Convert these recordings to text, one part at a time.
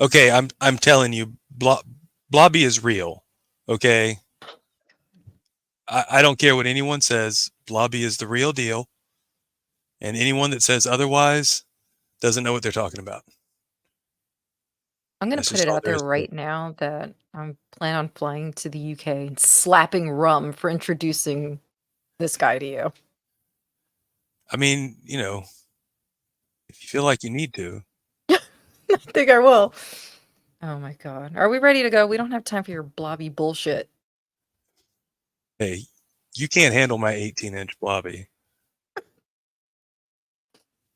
Okay, I'm telling you, Blobby is real. Okay, I don't care what anyone says. Blobby is the real deal, and anyone that says otherwise doesn't know what they're talking about. I'm going That's to put just it all out there there is to it. right now that I'm plan on flying to the UK and slapping Rum for introducing this guy to you. I mean, you know, if you feel like you need to. I think I will. Oh my god. Are we ready to go? We don't have time for your blobby bullshit. Hey, you can't handle my 18-inch Blobby.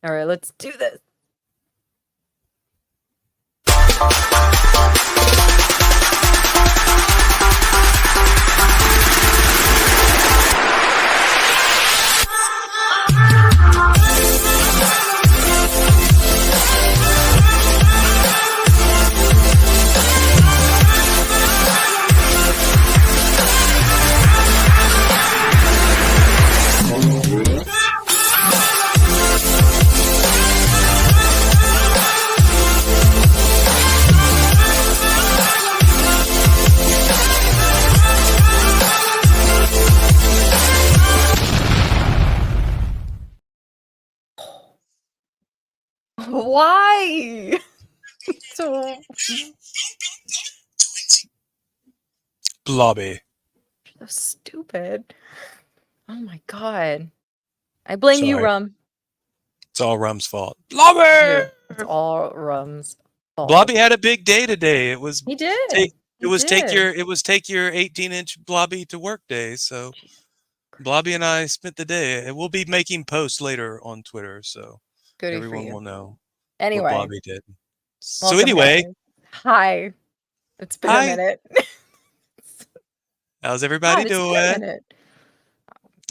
All right, let's do this. Why? So Blobby. so stupid. Oh my god. I blame you, Sorry. Rum. It's all Rum's fault. Blobby! It's all Rum's fault. Blobby had a big day today. It was He did. take your 18-inch Blobby to work day. So Blobby and I spent the day. And we'll be making posts later on Twitter, so Goody everyone for you. will know Anyway, what Blobby did. So welcome, anyway, guys. Hi. It's been a hi. minute. How's everybody God, it's been a doing? minute.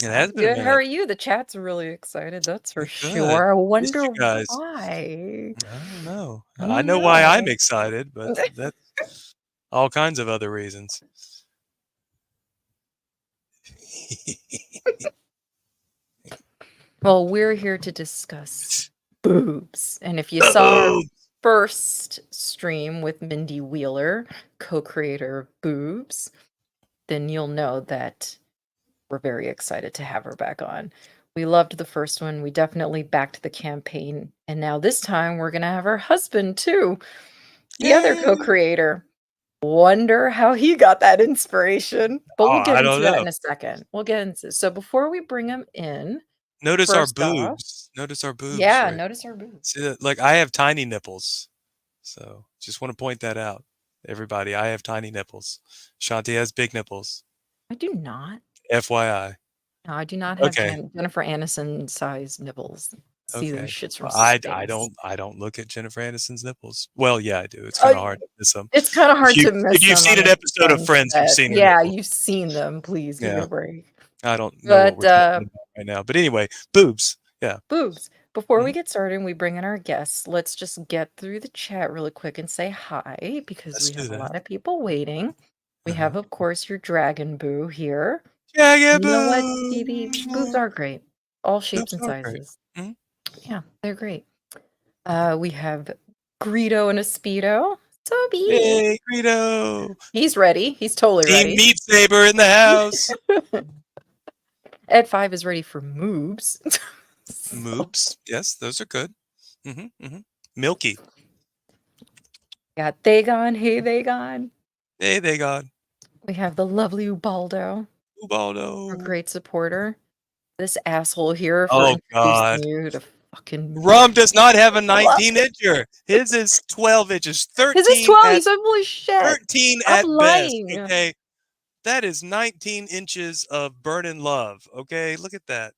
It has been a Good. How minute. are you? The chat's really excited. That's for Good. sure. I Missed wonder you guys. why. I don't know. I I don't know why I'm know. excited, but that's all kinds of other reasons. Well, we're here to discuss boobs. And if you saw our first stream with Mindy Wheeler, co-creator of Boobs, then you'll know that we're very excited to have her back on. We loved the first one. We definitely backed the campaign. And now this time we're going to have her husband too, the other co-creator. Wonder how he got that inspiration. But we'll get into that in a second. We'll get into So before we bring him in, Notice our first off, boobs. Notice our boobs. yeah, Right? notice our boobs. See that? Like I have tiny nipples, so just want to point that out. Everybody, I have tiny nipples. Shanti has big nipples. I do not. FYI. No, I do not have Okay. Jennifer Aniston size nipples. See those Okay. shits from I space. don't look at Jennifer Aniston's nipples. Well, yeah, I do. It's kind of hard to miss them. It's kind of hard to miss If you've them seen on an a episode of Friends, you've sunset. seen her Yeah, nipples. you've seen them. Please give me Yeah. a break. I don't know what we're talking about right now. But anyway, boobs. Yeah. Boobs. Before we get started and we bring in our guests, let's just get through the chat really quick and say hi because we have a lot of people waiting. We have, of course, your Dragon Boo here. Dragon Boo! You know what, Boo! Phoebe? Boobs are great. All shapes Boobs and are great. sizes. Yeah, they're great. We have Greedo and a Speedo. Toby! Hey, Greedo! He's ready. He's totally Team ready. Meat Saber in the house. Ed 5 is ready for moobs. Moobs. Yes, those are good. Milky. Got they gone. Hey, they gone. Hey, they gone. We have the lovely Ubaldo. Ubaldo. Our great supporter. This asshole here for Oh, God. you to fucking... Rum does not have a 19-incher. His is 12 inches. 13 His is 12. He's holy shit. 13 at best. Okay. That is 19 inches of burning love. Okay. Look at that.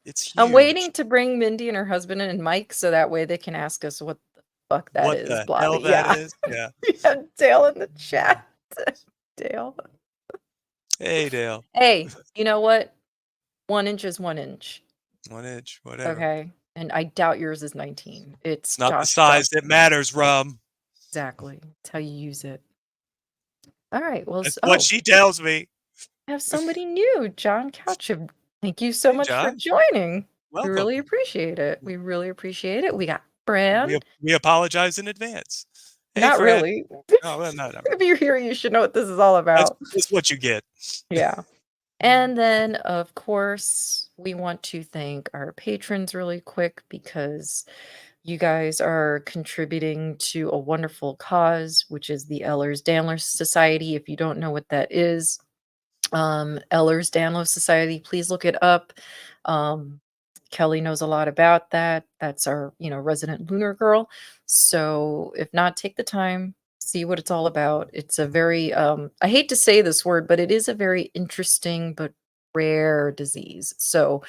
It's huge. I'm waiting to bring Mindy and her husband and Mike so that way they can ask us what the fuck that what is. the Blobby. hell that is? Yeah. We have Dale in the chat. Dale. Hey, Dale. Hey, you know what? 1 inch is 1 inch. 1 inch, whatever. Okay. And I doubt yours is 19. It's not the size that matters, Rum. Exactly. It's how you use it. All right. Well, that's what she tells me. I have somebody new, John Coucham. Thank you so much for joining. Welcome. We really appreciate it. We really appreciate it. We got Brand. We apologize in advance. Hey, Not Fred. really. No, well, no. If you're here, you should know what this is all about. That's what you get. Yeah. And then, of course, we want to thank our patrons really quick because you guys are contributing to a wonderful cause, which is the Ehlers-Danlos Society. If you don't know what that is, Ehlers-Danlos Society, please look it up. Kelly knows a lot about that. That's our, resident lunar girl. So if not, take the time, see what it's all about. It's a very, I hate to say this word, but it is a very interesting but rare disease. So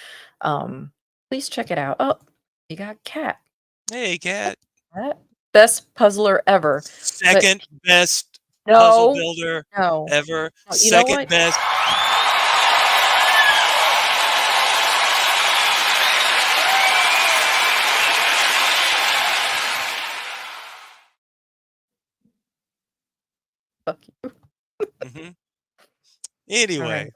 please check it out. Oh, you got Cat. Hey, Cat. Best puzzler ever. Second best No, puzzle builder no. ever. No, you know Second what? best. Fuck you. hmm Anyway, right.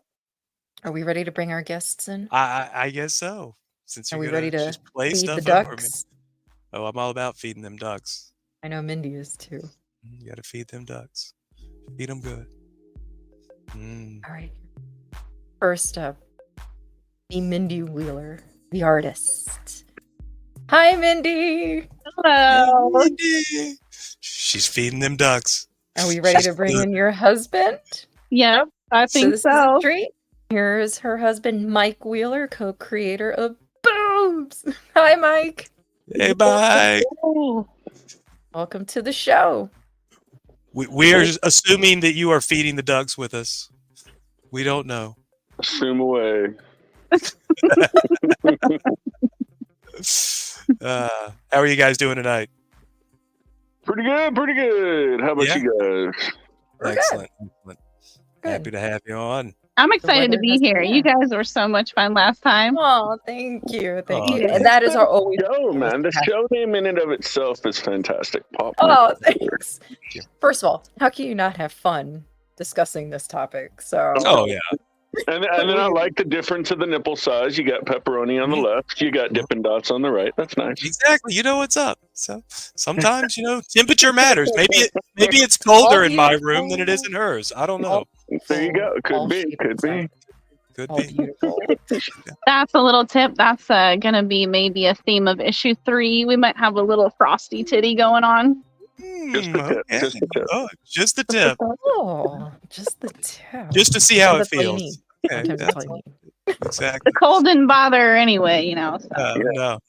Are we ready to bring our guests in? I guess so. Since Are you're we gonna ready to just play feed the stuff over me. ducks? Oh, I'm all about feeding them ducks. I know Mindy is too. You gotta feed them ducks. Feed them good. All right. First up, the Mindy Wheeler, the artist. Hi, Mindy. Hello. Hey, Mindy. She's feeding them ducks. Are we ready to bring in your husband? Yep, I think this is a so. treat. Here is her husband, Mike Wheeler, co-creator of Boobs. Hi, Mike. Hey, bye. Welcome to the show. We are assuming that you are feeding the ducks with us. We don't know. Assume away. How are you guys doing tonight? Pretty good. How about Yeah. you guys? We're Excellent. Good. Happy to have you on. I'm excited to weather be has here. been You there. guys were so much fun last time. Oh, thank you. Thank Aw, you. thanks. And that is our always. Show, man. The show name in and of itself is fantastic. Pop. Oh, thanks. you. First of all, how can you not have fun discussing this topic? So, Oh yeah. And then I like the difference of the nipple size. You got pepperoni on the left. You got Dippin' Dots on the right. That's nice. Exactly. You know what's up. So sometimes temperature matters. Maybe it's colder in my room than it is in hers. I don't know. There you go. All Could be. shapes Could and be. Could all be. beautiful. That's a little tip. That's gonna be maybe a theme of issue 3. We might have a little frosty titty going on. Just the tip. Okay. Just the tip. Oh, just the tip. Oh, just the tip. Just to see how it That's all you need. feels. Okay, Sometimes that's all you need. exactly. The cold didn't bother her anyway, so. No.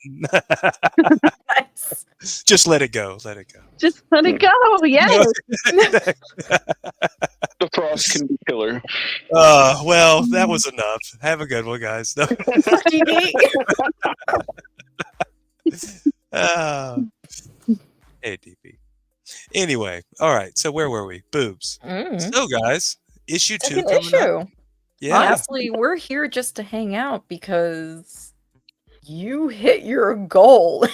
Nice. Just let it go. Let it go. Just let it go. Yes. The frost can be killer. Well, that was enough. Have a good one, guys. No. Hey, DP. Anyway, all right. So where were we? Boobs. So, guys, issue 2 Second coming issue. up. Yeah. Honestly, we're here just to hang out because you hit your goal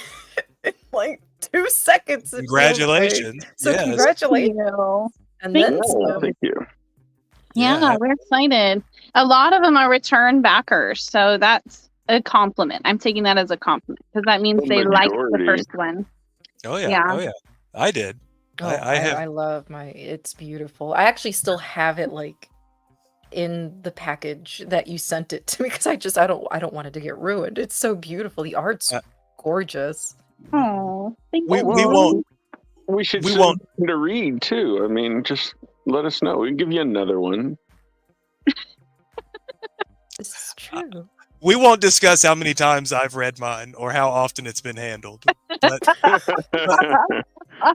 in like 2 seconds. it feels like. Congratulations. So Yes. congratulations. And then Thank Oh, some. thank you. Yeah, we're excited. A lot of them are return backers, so that's a compliment. I'm taking that as a compliment because that means The they liked the majority. first one. Oh yeah. Yeah. Oh yeah. I did. Oh, I have. I love it's beautiful. I actually still have it like in the package that you sent it to me because I don't want it to get ruined. It's so beautiful. The art's gorgeous. Oh, thank We you. won't. We should We send won't. them to read too. I mean, just let us know. We can give you another one. This is true. We won't discuss how many times I've read mine or how often it's been handled.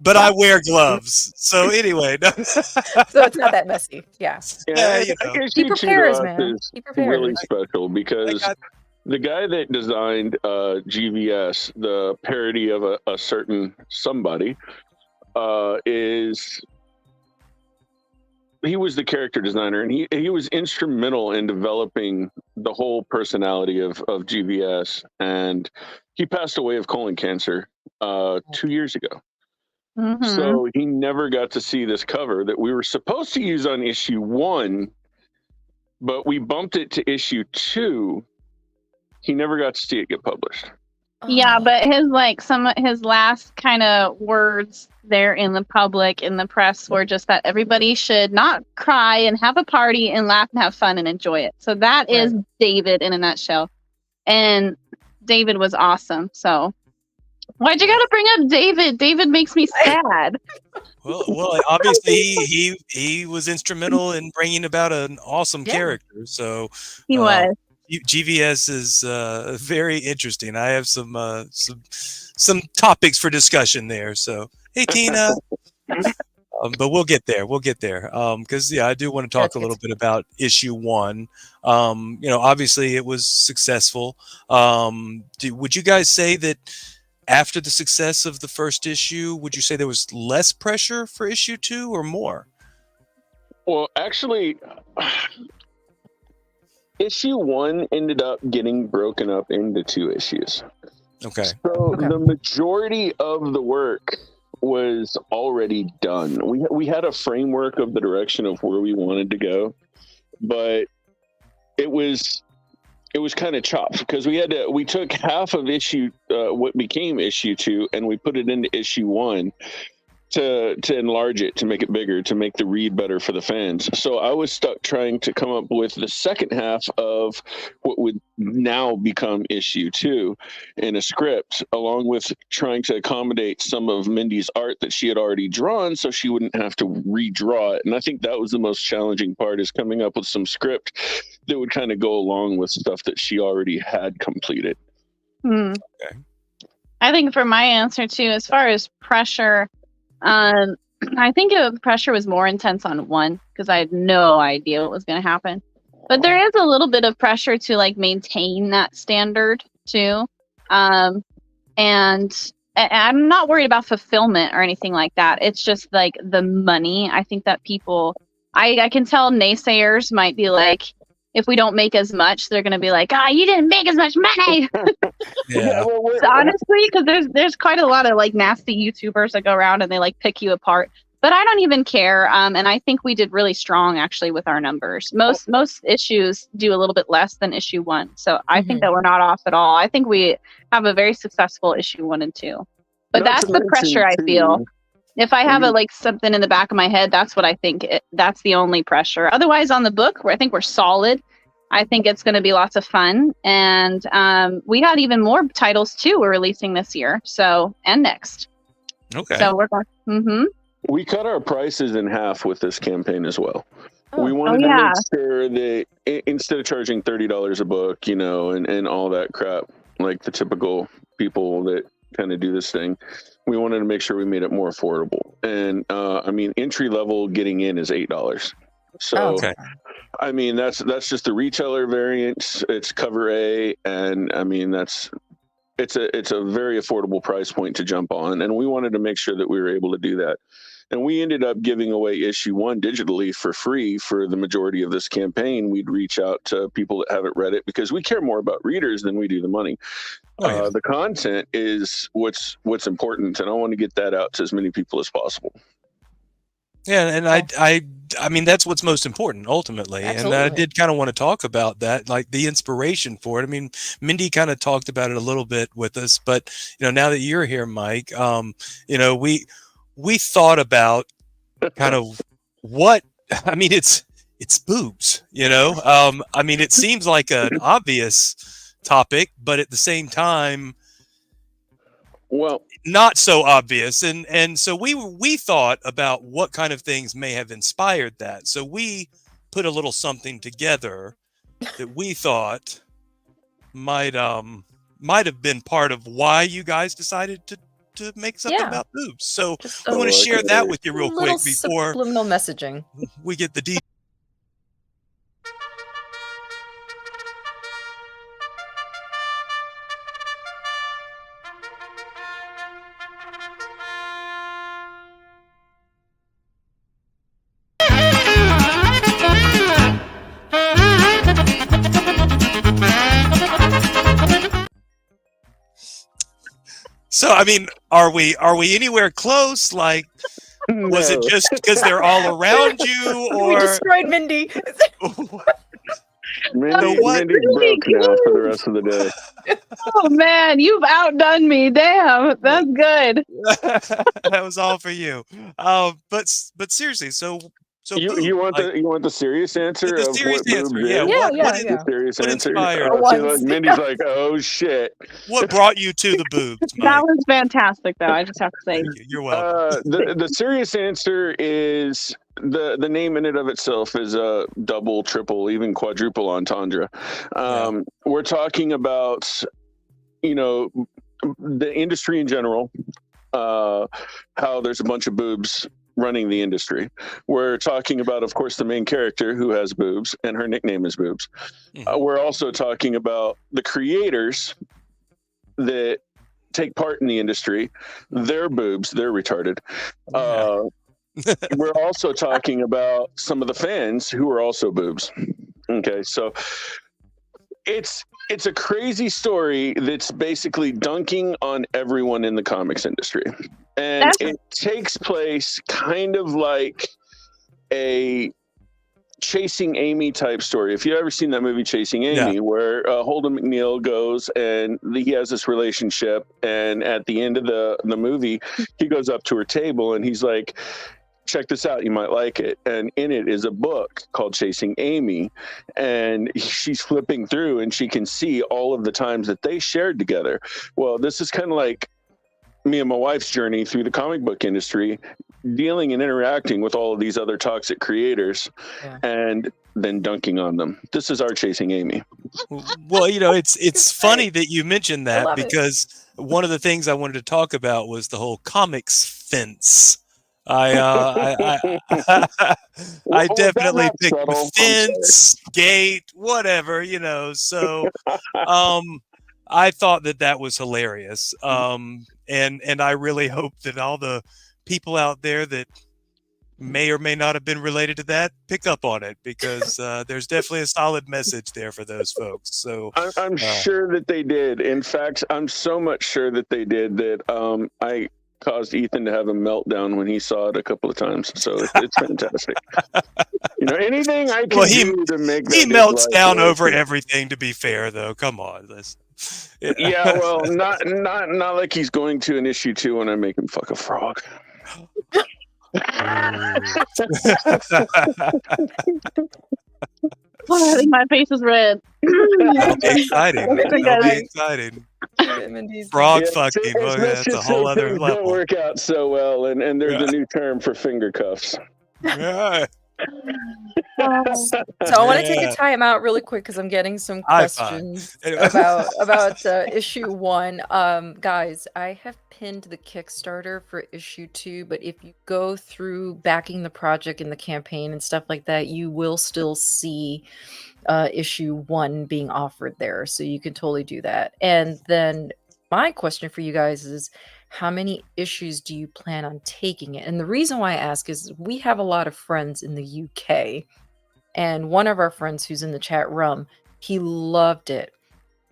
But I wear gloves. So anyway. No. So it's not that messy. Yeah. Yeah, you know. I guess He you two prepares, to us man. is He prepares. really special because got- the guy that designed GVS, the parody of a certain somebody, he was the character designer, and he was instrumental in developing the whole personality of GVS. And he passed away of colon cancer 2 years ago. Mhm. So he never got to see this cover that we were supposed to use on issue 1, but we bumped it to issue 2. He never got to see it get published. Yeah, Oh, but some of his last kind of words there in the public, in the press, were just that everybody should not cry and have a party and laugh and have fun and enjoy it. So that is right. David in a nutshell. And David was awesome. So why'd you gotta bring up David? David makes me sad. Well, obviously he was instrumental in bringing about an awesome Yeah. character. So He was. GVS is very interesting. I have some topics for discussion there. So hey Tina, but we'll get there. We'll get there. Because I do want to talk a little bit about issue 1. Obviously it was successful. Would you guys say that after the success of the first issue, would you say there was less pressure for issue 2 or more? Well, actually, issue 1 ended up getting broken up into 2 issues. Okay. So the majority of the work was already done. We had a framework of the direction of where we wanted to go, but it was kind of chopped because we took half of issue what became issue 2 and we put it into issue 1 to enlarge it, to make it bigger, to make the read better for the fans. So I was stuck trying to come up with the second half of what would now become issue 2 in a script, along with trying to accommodate some of Mindy's art that she had already drawn so she wouldn't have to redraw it. And I think that was the most challenging part, is coming up with some script that would kind of go along with stuff that she already had completed. Okay. I think for my answer too, as far as pressure, I think pressure was more intense on 1 because I had no idea what was going to happen. But there is a little bit of pressure to like maintain that standard too. And I'm not worried about fulfillment or anything like that. It's just like the money. I think that people, I can tell naysayers might be like, if we don't make as much, they're going to be like, you didn't make as much money. Yeah. So honestly, because there's quite a lot of like nasty YouTubers that go around and they like pick you apart. But I don't even care. And I think we did really strong actually with our numbers. Most issues do a little bit less than issue 1. So I think that we're not off at all. I think we have a very successful issue 1 and 2. But that's the pressure I feel. If I have something in the back of my head, that's what I think. That's the only pressure. Otherwise, on the book, I think we're solid. I think it's going to be lots of fun. And we got even more titles, too, we're releasing this year. So, and next. Okay. So we're going. Mm-hmm. We cut our prices in half with this campaign as well. Oh. We wanted to make sure that instead of charging $30 a book, and all that crap, like the typical people that kind of do this thing, we wanted to make sure we made it more affordable. And entry level getting in is $8. So okay. That's just the retailer variant. It's cover A, and it's a very affordable price point to jump on, and we wanted to make sure that we were able to do that. And we ended up giving away issue 1 digitally for free for the majority of this campaign. We'd reach out to people that haven't read it because we care more about readers than we do the money. The content is what's important, and I want to get that out to as many people as possible. Yeah, and I mean that's what's most important ultimately. Absolutely. And I did kind of want to talk about that, like the inspiration for it. I mean, Mindy kind of talked about it a little bit with us, but now that you're here, Mike, we thought about kind of what it's boobs, it seems like an obvious topic, but at the same time, well, not so obvious. And so we thought about what kind of things may have inspired that. So we put a little something together that we thought might have been part of why you guys decided to make something about boobs. So I want to share that with you real quick before subliminal messaging. We get the details. So, are we anywhere close? Like, was it just because they're all around you, or We destroyed Mindy. Mindy's really broke now for the rest of the day. Oh man, you've outdone me. Damn, that's good. That was all for you. But seriously, so You want the serious answer the of serious what answer? boobs Yeah. is? What The serious what answer. inspired? See, Mindy's like, oh shit. What brought you to the boobs, Mike? That was fantastic, though. I just have to say. You're welcome. The serious answer is the name in and of itself is a double, triple, even quadruple entendre. We're talking about, the industry in general, how there's a bunch of boobs running the industry. We're talking about, of course, the main character who has boobs and her nickname is Boobs. We're also talking about the creators that take part in the industry. They're boobs. They're retarded. We're also talking about some of the fans who are also boobs. Okay, so it's a crazy story that's basically dunking on everyone in the comics industry. And it takes place kind of like a Chasing Amy type story. If you've ever seen that movie Chasing Amy, where Holden McNeil goes and he has this relationship, and at the end of the movie, he goes up to her table and he's like, check this out, you might like it. And in it is a book called Chasing Amy, and she's flipping through and she can see all of the times that they shared together. Well, this is kind of like me and my wife's journey through the comic book industry, dealing and interacting with all of these other toxic creators and then dunking on them. This is our Chasing Amy. Well, it's funny that you mentioned that, because one of the things I wanted to talk about was the whole comics fence. I definitely picked fence, gate, whatever, so I thought that was hilarious. And I really hope that all the people out there that may or may not have been related to that pick up on it, because there's definitely a solid message there for those folks. So I'm sure that they did. In fact, I'm so much sure that they did that I caused Ethan to have a meltdown when he saw it a couple of times. So it's fantastic. Anything I can do to make that. He melts down over everything, to be fair, though. Come on, listen. Yeah, well, not like he's going to in issue 2 when I make him fuck a frog. I think my face is red. That'll be exciting. That'll be exciting. Frog fucking. Oh, yeah, that's a whole other level. Don't work out so well, and there's a new term for finger cuffs. Yeah. So I want to take a time out really quick, because I'm getting some questions about issue 1. Guys, I have pinned the Kickstarter for issue 2, but if you go through backing the project and the campaign and stuff like that, you will still see issue 1 being offered there, so you can totally do that. And then my question for you guys is, how many issues do you plan on taking it? And the reason why I ask is we have a lot of friends in the UK, and one of our friends who's in the chat room, he loved it.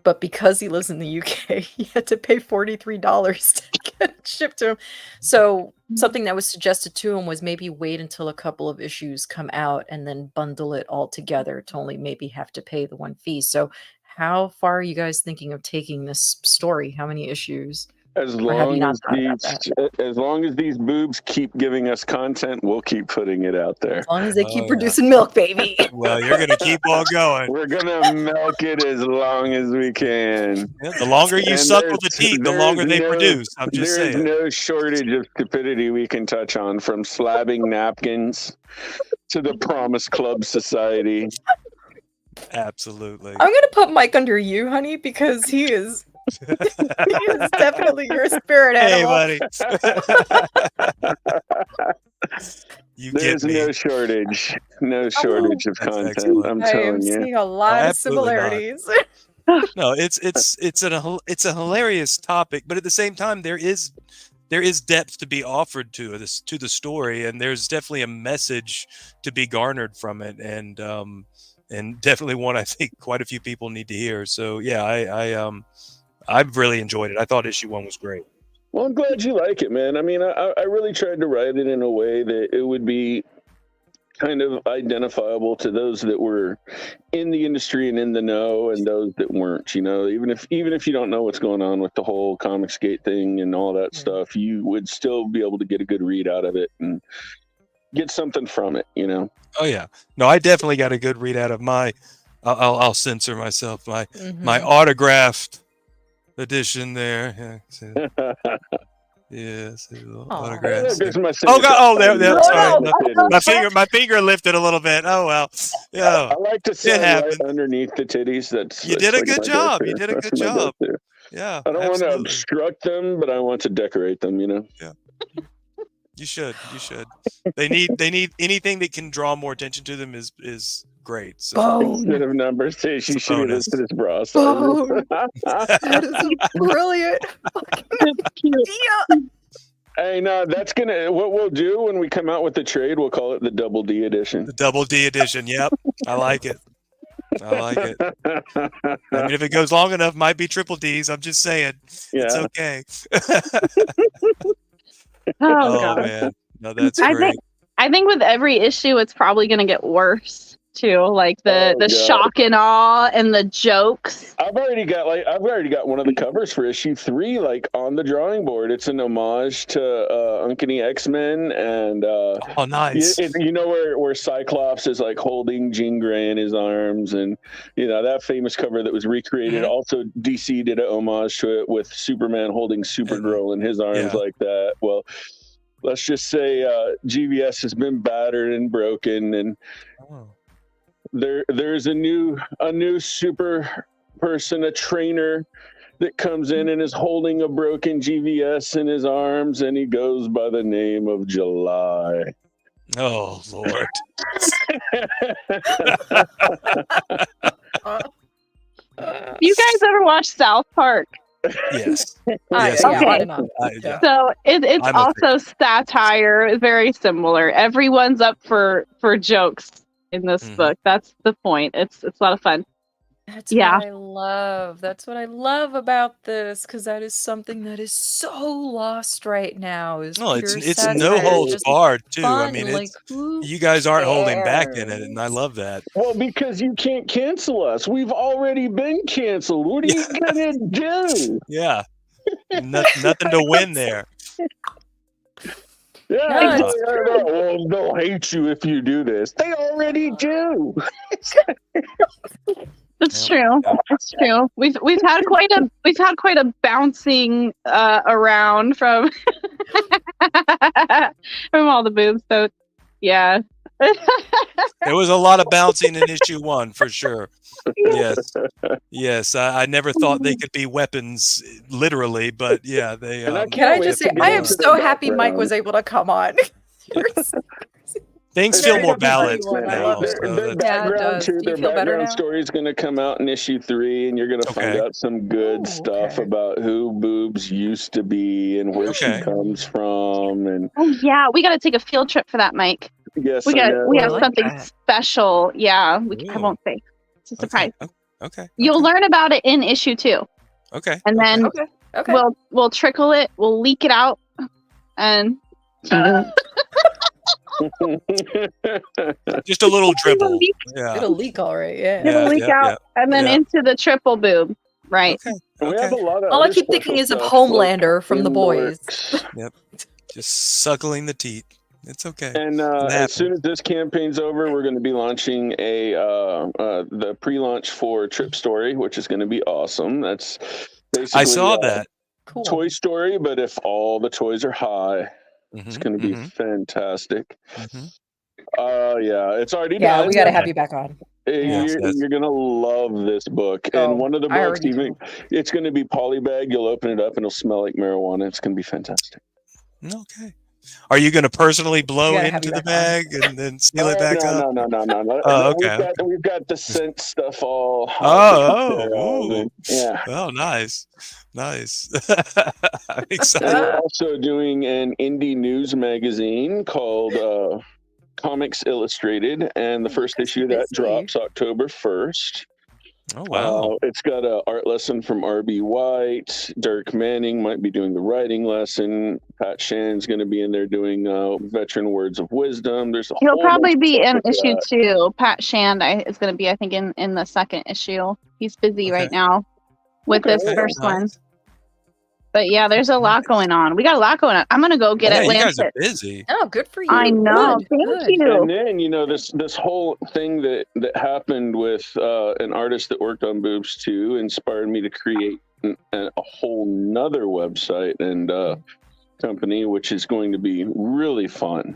But because he lives in the UK, he had to pay $43 to get it shipped to him. So something that was suggested to him was maybe wait until a couple of issues come out and then bundle it all together to only maybe have to pay the one fee. So how far are you guys thinking of taking this story? How many issues? As long as these boobs keep giving us content, we'll keep putting it out there. As long as they keep producing milk, baby. Well, you're gonna keep on going. We're gonna milk it as long as we can. Yeah, the longer you suckle the teeth, the longer they produce. I'm just saying. There's no shortage of stupidity we can touch on, from slabbing napkins to the Promise Club Society. Absolutely. I'm gonna put Mike under you, honey, because he is. He is definitely your spirit animal. Hey, buddy. There's no shortage of content. Excellent. I'm I telling am you. seeing a lot of similarities. No, it's a hilarious topic, but at the same time, there is depth to be offered to the story, and there's definitely a message to be garnered from it, and definitely one I think quite a few people need to hear. So yeah, I've really enjoyed it. I thought issue 1 was great. Well, I'm glad you like it, man. I mean, I really tried to write it in a way that it would be kind of identifiable to those that were in the industry and in the know, and those that weren't. You know, even if you don't know what's going on with the whole Comicsgate thing and all that stuff, you would still be able to get a good read out of it and get something from it. You know. Oh yeah, no, I definitely got a good read out of my. I'll censor myself. My autographed edition there. Yeah, yes, autographs. There's my there. Sorry, my finger lifted a little bit. Oh well, yeah. I like to sit right underneath the titties. You did a good job. You did a good job. Yeah, I don't want to obstruct them, but I want to decorate them. You know. Yeah. You should. They need anything that can draw more attention to them is great. So. Instead of numbers, she should be listed as bra size. That is a brilliant idea. Hey, no, that's what we'll do when we come out with the trade. We'll call it the Double D edition. The Double D edition. Yep, I like it. I mean, if it goes long enough, might be triple D's. I'm just saying. Yeah. It's okay. Oh man, no, that's great. I think with every issue, it's probably going to get worse too. Like the shock and awe and the jokes. I've already got one of the covers for issue 3, like on the drawing board. It's an homage to Uncanny X-Men, and oh, nice. You know where Cyclops is like holding Jean Grey in his arms, and you know that famous cover that was recreated. Mm-hmm. Also, DC did a homage to it with Superman holding Supergirl in his arms like that. Well, let's just say GVS has been battered and broken, and there's a new super person, a trainer that comes in and is holding a broken GVS in his arms, and he goes by the name of July. Oh Lord. You guys ever watch South Park? Yes. Yes. Okay. So it's also satire, very similar. Everyone's up for jokes in this book. That's the point. It's a lot of fun. That's what I love. That's what I love about this, because that is something that is so lost right now. It's no holds barred too. Fun. I mean, you guys aren't holding back in it, and I love that. Well, because you can't cancel us. We've already been canceled. What are you gonna do? Yeah, nothing to win there. Yeah, well, they'll hate you if you do this. They already do. It's true. It's true. We've had quite a bouncing around from from all the boobs. So yeah. There was a lot of bouncing in issue 1 for sure. Yes. I never thought they could be weapons, literally, but yeah, they. Can I just say, I am so happy Mike was able to come on. Things feel more balanced now. Their background story is going to come out in issue 3, and you're going to find out some good stuff about who Boobs used to be and where she comes from. And we got to take a field trip for that, Mike. Yes, we have something special. Yeah, I won't say. It's a surprise. Okay. You'll learn about it in issue 2. Okay. And then we'll trickle it. We'll leak it out, and. Just a little dribble. It'll leak all right. It'll leak out and then into the triple boob. Right. We have a lot of all I keep thinking is of Homelander from The Boys. Yep. Just suckling the teeth. It's okay. And as soon as this campaign's over, we're going to be launching the pre-launch for Trip Story, which is going to be awesome. That's basically I saw that. Cool. Toy Story, but if all the toys are high. It's going to be fantastic. It's already done. Yeah, we got to have you back on. You're going to love this book. And one of the books, it's going to be polybag. You'll open it up and it'll smell like marijuana. It's going to be fantastic. Okay. Are you going to personally blow into the bag and then seal it back up? No. Oh, okay. We've got the scent stuff all. Yeah. Oh, nice. I'm excited. We're also doing an indie news magazine called Comics Illustrated, and the first issue of that drops October 1st. Oh wow. It's got an art lesson from R.B. White. Dirk Manning might be doing the writing lesson. Pat Shan's going to be in there doing veteran words of wisdom. There's a He'll whole probably bunch of be stuff in like issue that. 2. Pat Shand is going to be, I think, in the second issue. He's busy right Okay. now with this Okay, first one. nice. But yeah, there's a lot going on. We got a lot going on. I'm going to go get Yeah, you guys Atlantis. are busy. Oh, good for you. I know. Good, Thank good. you. And then, you know, this whole thing that happened with an artist that worked on Boobs too inspired me to create a whole nother website and company, which is going to be really fun.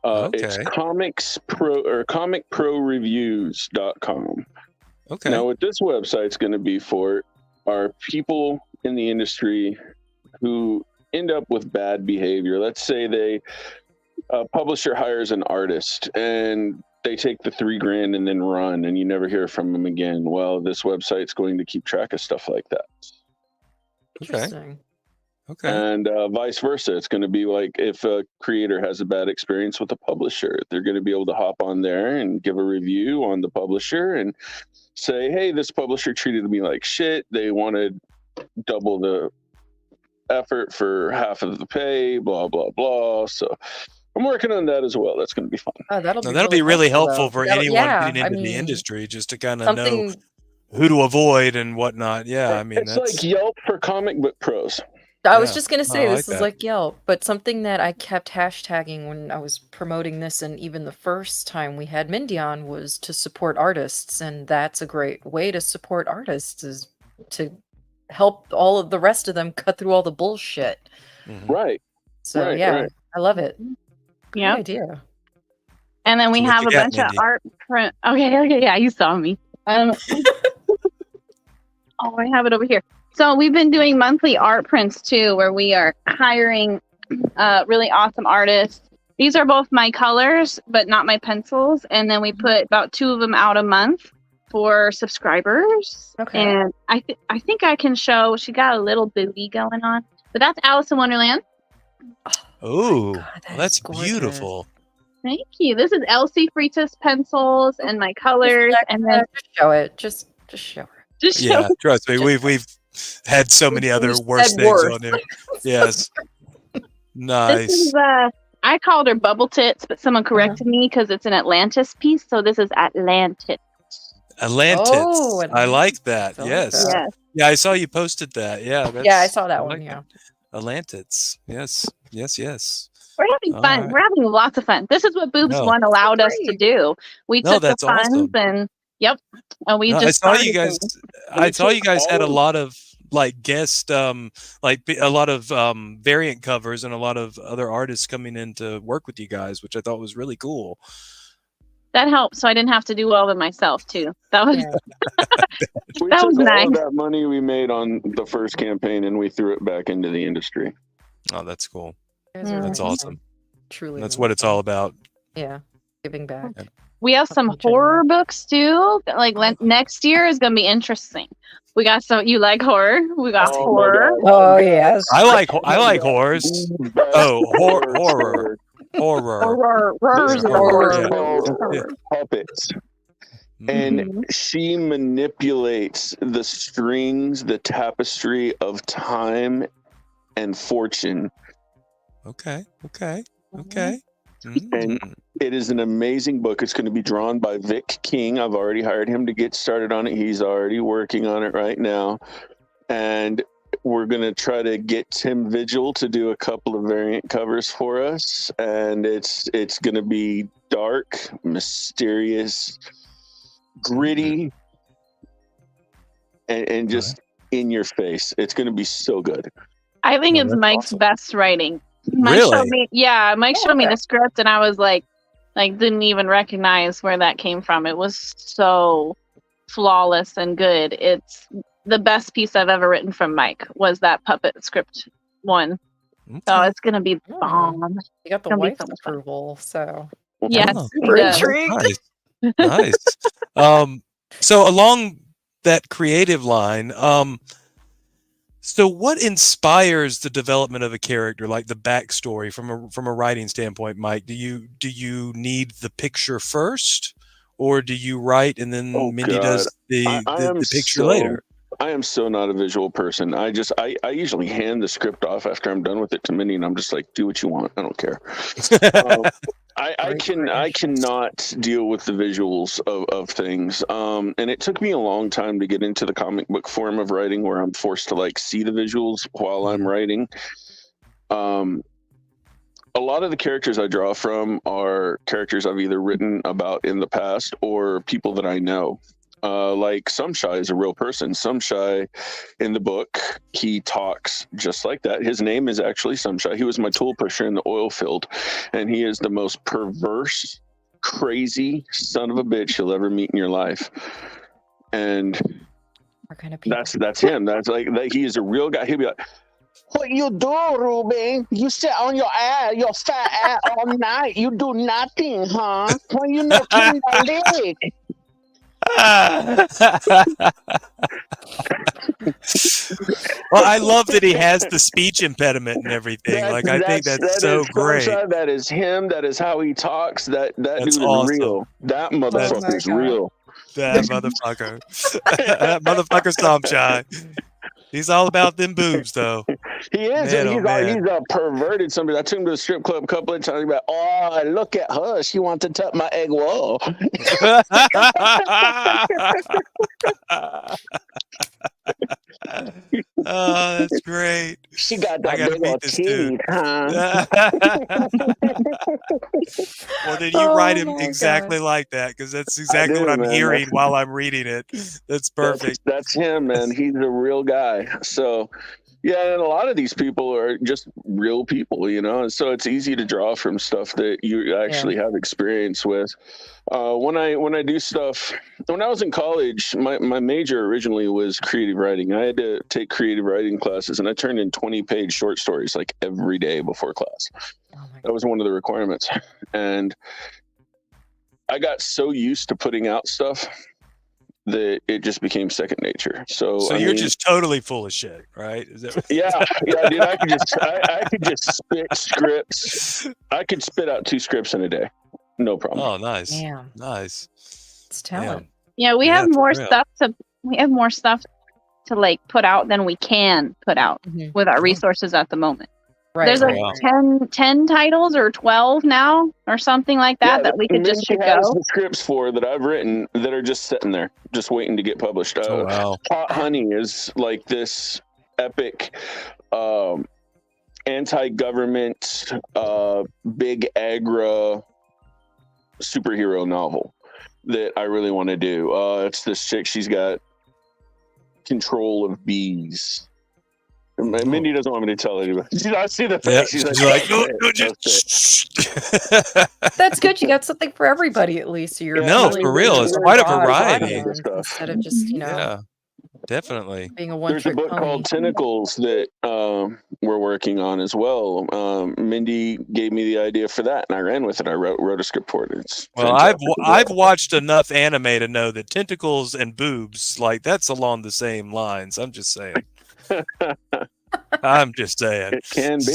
It's Okay. comicproreviews.com. Okay. Now, what this website's going to be for are people in the industry who end up with bad behavior. Let's say a publisher hires an artist and they take the $3,000 and then run, and you never hear from them again. Well, this website's going to keep track of stuff like that. Okay. Interesting. Okay. And vice versa. It's going to be like if a creator has a bad experience with a publisher, they're going to be able to hop on there and give a review on the publisher and say, hey, this publisher treated me like shit. They wanted double the effort for half of the pay, blah, blah, blah. So I'm working on that as well. That's going to be fun. Oh, that'll Now, be that'll be really helpful though. for That'll- anyone yeah, getting I into the mean, industry, just to kind of know something. who to avoid and whatnot. Yeah, I mean, It's that's like Yelp for comic book pros. I was Yeah. just gonna Oh, say I this like is that. like Yelp, but something that I kept hashtagging when I was promoting this, and even the first time we had Mindy on, was to support artists, and that's a great way to support artists, is to help all of the rest of them cut through all the bullshit. Mhm. Right. So Right, yeah, right. I love it. Good Yep. idea. And then we So what have you a got, bunch of Mindy? art print. Okay, yeah, you saw me. Oh, I have it over here. So we've been doing monthly art prints too, where we are hiring really awesome artists. These are both my colors, but not my pencils. And then we put about 2 of them out a month for subscribers. Okay. And I think I can show. She got a little booty going on, but that's Alice in Wonderland. Oh, God, that that's is gorgeous. beautiful. Thank you. This is Elsie Freitas pencils and my colors, and then Just show it. Just show her. just show. Yeah, trust me, we've had so many other We've worse said things worse. on there. Yes. This Nice. is I called her Bubble Tits, but someone corrected me because it's an Atlantis piece, so this is Atlantis. Atlantis. Oh, I like that. I like Yes. that. Yes. Yeah, I saw you posted that. Yeah. Yeah, I saw that one. like Yeah. Atlantis. Yes. Yes. Yes. We're having All fun. right. We're having lots of fun. This is what Boobs No. One allowed us to Great. do. We No, took the that's funds awesome. and and we No, just I saw you started guys. things. I We saw you took guys had a all of- lot of like guest, like a lot of variant covers and a lot of other artists coming in to work with you guys, which I thought was really cool. That helped, so I didn't have to do all of it myself too. That was Yeah. We That took was all nice. of that money we made on the first campaign and we threw it back into the industry. Oh, that's cool. You guys are That's Mhm. awesome. Truly. That's what it's all about. Yeah. Giving back. We have some Something horror books too. Like next year is gonna be interesting. We got some. You like horror? We got Oh my horror. God. Oh yes. I like horrors. Oh, horror. Horror. Yeah, Horror. Yeah. Puppets. Mhm. And Mhm. she manipulates the strings, the tapestry of time and fortune. Okay. Okay. Mm-hmm. Okay. And Mhm. it is an amazing book. It's going to be drawn by Vic King. I've already hired him to get started on it. He's already working on it right now. And we're going to try to get Tim Vigil to do a couple of variant covers for us. And it's going to be dark, mysterious, gritty, and just in your face. It's going to be so good. I think Oh, it's that's Mike's awesome. best writing. Mike Really? showed me, Mike showed me the script, and I was like didn't even recognize where that came from. It was so flawless and good. It's the best piece I've ever written from Mike was that puppet script one. So Okay. it's gonna be Oh. bomb. You got the Gonna be wife's so much fun. approval, so Yes, Oh. he super does. intrigued. Nice. So along that creative line, so what inspires the development of a character, like the backstory from a writing standpoint, Mike? Do you need the picture first, or do you write and then Oh, Mindy God. does the picture later? I am so not a visual person. I usually hand the script off after I'm done with it to Mindy, and I'm just like, do what you want. I don't care. I cannot deal with the visuals of things. And it took me a long time to get into the comic book form of writing, where I'm forced to like see the visuals while I'm writing. A lot of the characters I draw from are characters I've either written about in the past or people that I know. Like Sumshy is a real person. Sumshy in the book, he talks just like that. His name is actually Sumshy. He was my tool pusher in the oil field, and he is the most perverse, crazy son of a bitch you'll ever meet in your life. And What kind of people? that's him. That's like he is a real guy. He'll be like, "What you do, Ruben? You sit on your ass, your fat ass all night. You do nothing, huh? When you not clean your leg." Well, I love that he has the speech impediment and everything. I think that's so great. That is him. That is how he talks. That dude is awesome. real. That motherfucker is real. That motherfucker. That motherfucker Sumshy. He's all about them boobs, though. He is. Man, He's a perverted somebody. I took him to the strip club a couple of times. About, oh, look at her. She wants to touch my egg wall. Oh, that's great. She got I that gotta big old meet this dude. teeth, huh? Well, then you write him exactly like that, because that's exactly what I'm hearing while I'm reading it. That's perfect. That's him, man. He's a real guy. So, yeah, and a lot of these people are just real people, you know, and so it's easy to draw from stuff that you actually have experience with. When I do stuff, when I was in college, my major originally was creative writing. I had to take creative writing classes, and I turned in 20-page short stories like every day before class. That was one of the requirements. And I got so used to putting out stuff that it just became second nature. So you're just totally full of shit, right? Is that... yeah, dude. I could just spit scripts. I could spit out 2 scripts in a day, no problem. Oh, nice. Damn. Nice. It's talent. Yeah, we have more stuff to like put out than we can put out with our resources at the moment. Right. There's like 10 titles or 12 now or something like that that we could just should go. The scripts for that I've written that are just sitting there, just waiting to get published. Wow. Hot Honey is like this epic anti-government big agra superhero novel that I really want to do. It's this chick, she's got control of bees. Mindy doesn't want me to tell anybody. I see the face. Yeah, she's like, no, That's good. You got something for everybody at least. So you're for real. It's quite a variety instead of just definitely being a one. There's a book called Tentacles that we're working on as well. Mindy gave me the idea for that, and I ran with it. I wrote a script for it. I've watched enough anime to know that tentacles and boobs, like, that's along the same lines. I'm just saying. I'm just saying. It can be.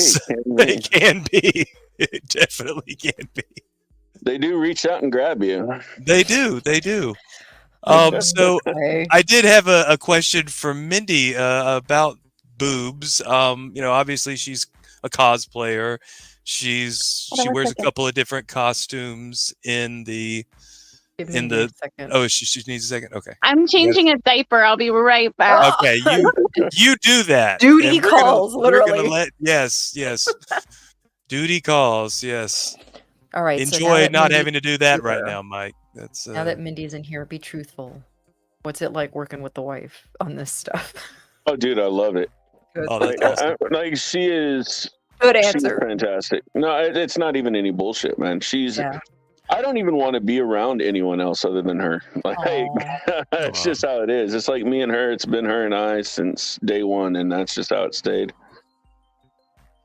It can be. It definitely can be. They do reach out and grab you. They do. So I did have a question for Mindy about boobs. Obviously she's a cosplayer. She wears a couple of different costumes in the. She needs a second. Okay. I'm changing a diaper. I'll be right back. Okay, you do that. Duty calls, literally. Yes. Duty calls, yes. All right. Enjoy not having to do that right now, Mike. That's now that Mindy's in here, be truthful. What's it like working with the wife on this stuff? Oh, dude, I love it. Oh, that's awesome. She is. Good She's answer. fantastic. No, it's not even any bullshit, man. I don't even want to be around anyone else other than her. Like, it's just how it is. It's like me and her. It's been her and I since day one, and that's just how it stayed.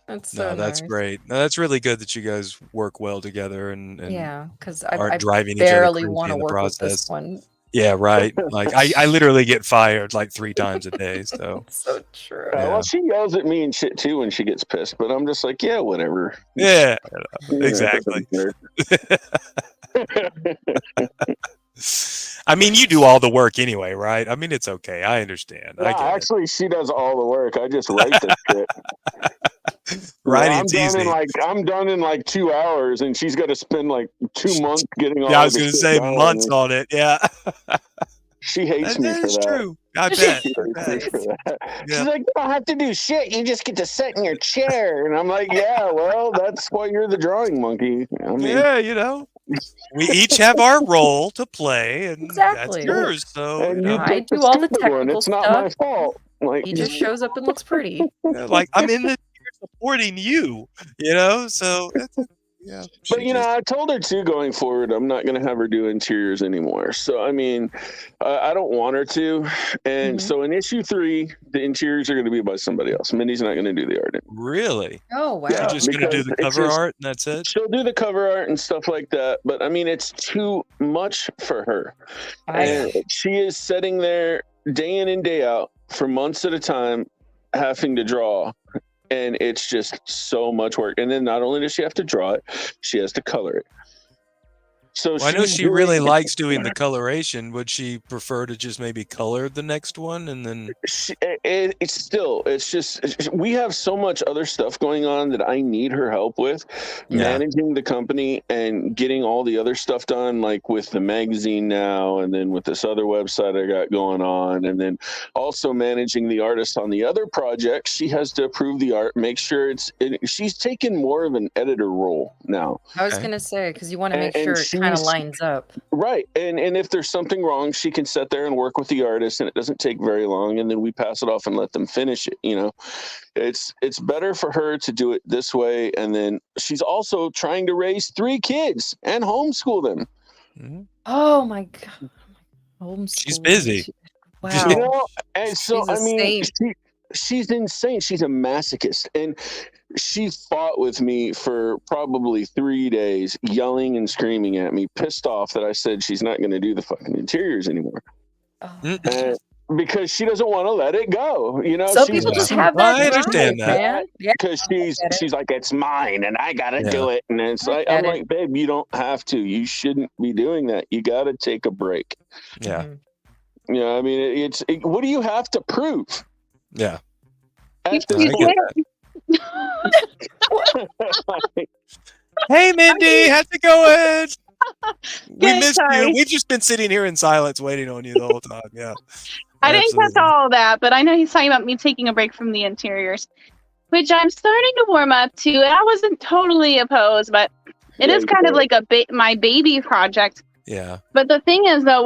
That's that's great. No, that's really good that you guys work well together and because aren't I driving barely each other want to in the work process. with this one. Yeah, right. Like I literally get fired like 3 times a day. So so true. Well, she yells at me and shit too when she gets pissed, but I'm just like, yeah, whatever. Yeah, exactly. I mean, you do all the work anyway, right? I mean, it's okay. I understand. I Nah, get actually, she does all the work. I just write the shit. it. Writing's easy. I'm done in like 2 hours, and she's got to spend like 2 months getting all. Yeah, I was the going to shit say done. months on it. Yeah, She hates me for is that. true. I bet. She hates me for that. Yeah. She's like, you don't have to do shit. You just get to sit in your chair. And I'm like, yeah, well, that's why you're the drawing monkey. I mean, Yeah, you know, we each have our role to play, and Exactly. that's yours. So, and you you know, I picked the do all the stupid one. technical It's not my stuff. fault. Like, He just shows up and looks pretty. like I'm in the supporting you. You know, so yeah. But you know, I told her too, going forward, I'm not going to have her do interiors anymore. So I mean, I don't want her to. And so in issue 3, the interiors are going to be by somebody else. Mindy's not going to do the art. Really? Oh wow! Yeah. She's just going to do the because cover art, and that's it. She'll do the cover art and stuff like that. But I mean, it's too much for her. And she is sitting there day in and day out for months at a time, having to draw. And it's just so much work. And then not only does she have to draw it, she has to color it. So Well, I know she really likes doing the coloration. Would she prefer to just maybe color the next one and then? It's just we have so much other stuff going on that I need her help with, managing the company and getting all the other stuff done, like with the magazine now, and then with this other website I got going on, and then also managing the artist on the other projects. She has to approve the art, make sure she's taken more of an editor role now. I was gonna say, because you want to make sure it kind of lines up. Right. And if there's something wrong, she can sit there and work with the artist, and it doesn't take very long, and then we pass it off and let them finish it. You know, it's better for her to do it this way. And then she's also trying to raise 3 kids and homeschool them. Mm-hmm. Oh my god. Homeschool. She's busy. Wow. You know, and so She's a I mean, saint. she's insane. She's a masochist, and she fought with me for probably 3 days, yelling and screaming at me, pissed off that I said she's not going to do the fucking interiors anymore. Oh. Because she doesn't want to let it go. You know, some people just have that. I understand that. Man. Yeah. Because she's like, it's mine and I gotta do it. And it's like, I'm like, babe, you don't have to. You shouldn't be doing that. You gotta take a break. Yeah. You know, I mean, what do you have to prove? Yeah. At this point? Hey, Mindy, how's it going? We missed sorry. you. We've just been sitting here in silence waiting on you the whole time. Yeah. I didn't catch all of that, but I know he's talking about me taking a break from the interiors, which I'm starting to warm up to. And I wasn't totally opposed, but it is kind of like my baby project. Yeah. But the thing is, though,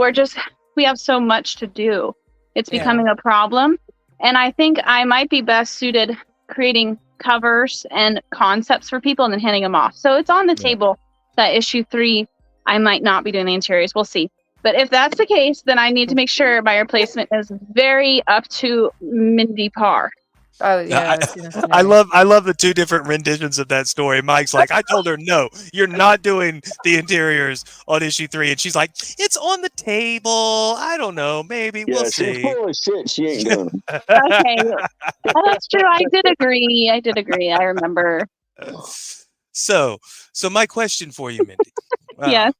we have so much to do. It's becoming a problem. And I think I might be best suited creating covers and concepts for people and then handing them off. So it's on the table that issue 3, I might not be doing the interiors. We'll see. But if that's the case, then I need to make sure my replacement is very up to Mindy par. Oh yeah, I love the 2 different renditions of that story. Mike's like, I told her, no, you're not doing the interiors on issue 3, and she's like, it's on the table. I don't know, maybe we'll see. She's full of shit. She ain't doing it. Okay, well, that's true. I did agree. I remember. So my question for you, Mindy. Yes.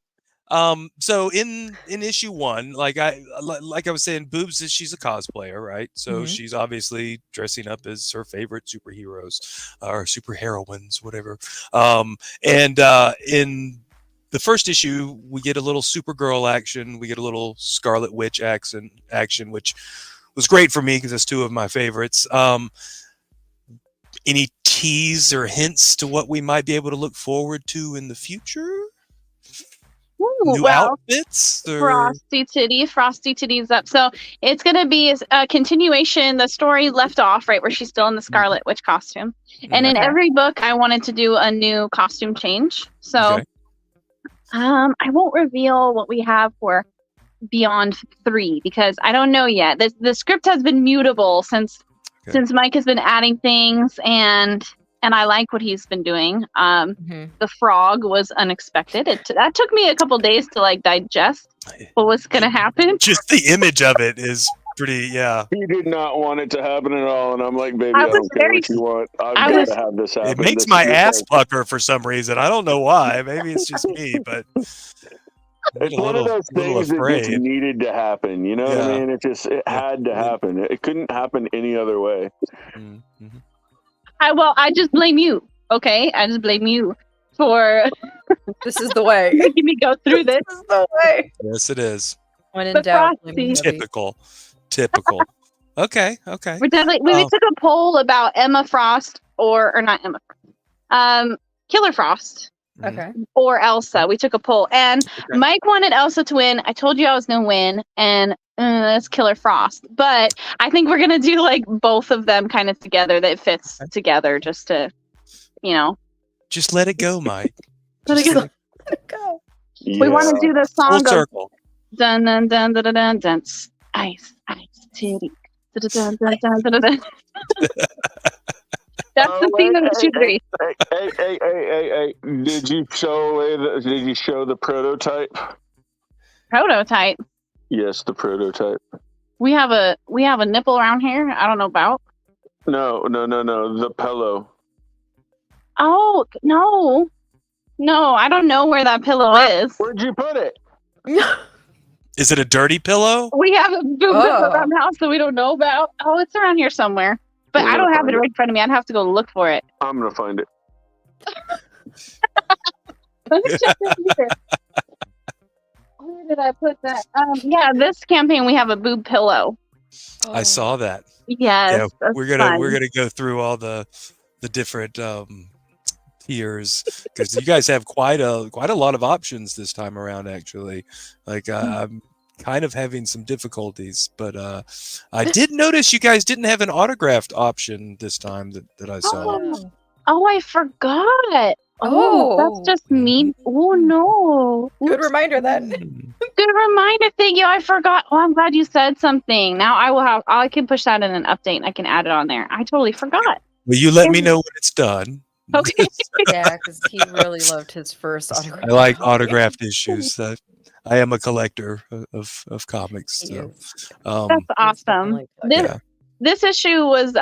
So in issue 1, like I was saying, Boobs she's a cosplayer, right? So she's obviously dressing up as her favorite superheroes or superheroines, whatever. And in the first issue, we get a little Supergirl action. We get a little Scarlet Witch action, which was great for me because it's 2 of my favorites. Any tease or hints to what we might be able to look forward to in the future? New outfits? Frosty Titties up. So it's going to be a continuation, the story left off, right, where she's still in the Scarlet Witch costume. And in every book, I wanted to do a new costume change. So I won't reveal what we have for Beyond 3 because I don't know yet. The script has been mutable since Mike has been adding things and I like what he's been doing. The frog was unexpected. That took me a couple days to digest what was going to happen. Just the image of it is pretty, He did not want it to happen at all, and I'm like, baby, I don't care what you want. I'm going to have this happen. It makes my ass pucker for some reason. I don't know why. Maybe it's just me, but It's one of those things that just afraid. needed to happen. You know what I Yeah. mean? It had to happen. It couldn't happen any other way. Mm-hmm. I just blame you. Okay, I just blame you for This is the way. making me go through this. This is the way. Yes, it is. When in But doubt, Frosty- blame Debbie. Typical. Okay. We're definitely we Oh. took a poll about Emma Frost or not Emma, Killer Frost Okay. or Elsa. We took a poll, and Okay. Mike wanted Elsa to win. I told you I was gonna win, and that's Killer Frost. But I think we're gonna do like both of them kind of together. That fits together, just to, you know. Just let it go, Mike. Let it Just go. let it Go. We want to do the full song of circle. dun dun dun dun dun dun dun ice titty. Dun, dun, dun, dun, dun, dun, dun. That's the theme of the shoot three. Hey! Did you show the prototype? Prototype. Yes, the prototype. We have a nipple around here. I don't know about. No. The pillow. Oh no, I don't know where that pillow is. Where'd you put it? Is it a dirty pillow? We have a boob around the house that we don't know about. Oh, it's around here somewhere. But We're I don't gonna have it find right in front of me. I'd have to go look for it. I'm gonna find it. Let me check this here. Where did I put that? Yeah, this campaign we have a boob pillow. I saw that. Yes, Yeah, we're gonna go through all the different tiers because you guys have quite a lot of options this time around. Actually, like I'm kind of having some difficulties, but I did notice you guys didn't have an autographed option this time that I saw. Oh, I forgot. Oh. That's just me. Oh no. Good reminder then. Good reminder. Thank you. I forgot. Oh, I'm glad you said something. Now I can push that in an update and I can add it on there. I totally forgot. Will you let me know when it's done? Okay. Yeah, because he really loved his first autograph. I like autographed issues. I am a collector of comics. He So, is. That's awesome. yeah. This issue was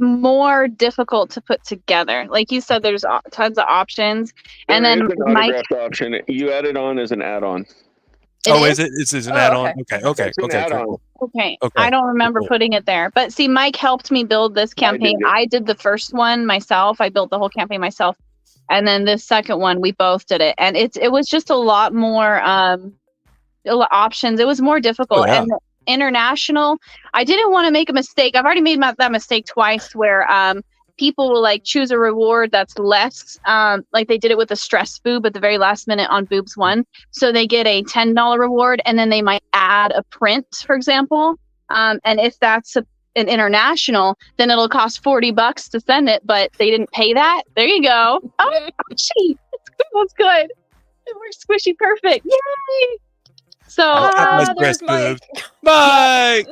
more difficult to put together. Like you said, there's tons of options, and There then is an Mike. autographed option. You add it on as an add-on. Is it? Is an add-on? Okay. It's an add-on. Cool. Okay. Okay, I don't remember cool. putting it there. But see, Mike helped me build this campaign. it. I did the first one myself. I built the whole campaign myself. And then this second one, we both did it. And it was just a lot more options. It was more difficult. Oh, yeah. And the international, I didn't want to make a mistake. I've already made that mistake twice where people will like choose a reward that's less. Like they did it with a stress boob at the very last minute on Boobs 1. So they get a $10 reward and then they might add a print, for example. And if that's an international, then it'll cost $40 to send it, but they didn't pay that. There you go. Oh, squishy. It's good. It works squishy perfect. Yay! So Nice breast boobs. Mike!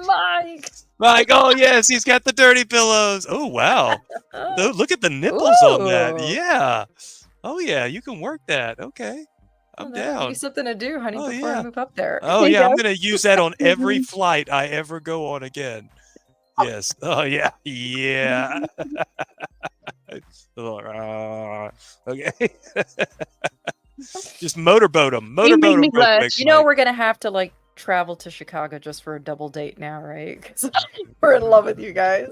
Oh yes, he's got the dirty pillows. Oh wow. Oh, look at the nipples on that. Ooh. Yeah. Oh yeah, you can work that. Okay. I'm down. Be something to do, honey, Oh, before yeah. I move up there. Oh There you yeah, I'm go. gonna use that on every flight I ever go on again. Yes. Oh yeah. Yeah. Okay. Just motorboat them. You made Motorboat me them real blush. quick. You know Mike. we're gonna have to like travel to Chicago just for a double date now, right? 'Cause we're in love with you guys.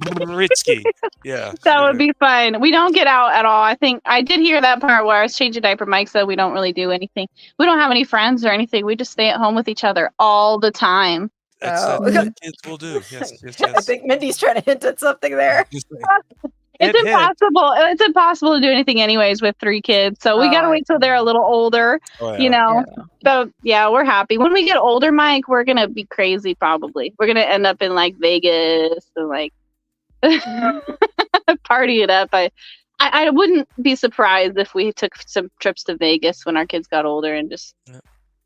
Britsky. Yeah. That would be fun. We don't get out at all. I think I did hear that part where I was changing diaper. Mike said we don't really do anything. We don't have any friends or anything. We just stay at home with each other all the time. That's Oh. what kids will do. Yes. I think Mindy's trying to hint at something there. Just It's hint, hint. impossible. It's impossible to do anything anyways with 3 kids. So we Oh, gotta I wait till they're a little older. Oh, yeah. You know. Yeah. So yeah, we're happy. When we get older, Mike, we're gonna be crazy probably. We're gonna end up in like Vegas and like party it up. I wouldn't be surprised if we took some trips to Vegas when our kids got older and just Yeah.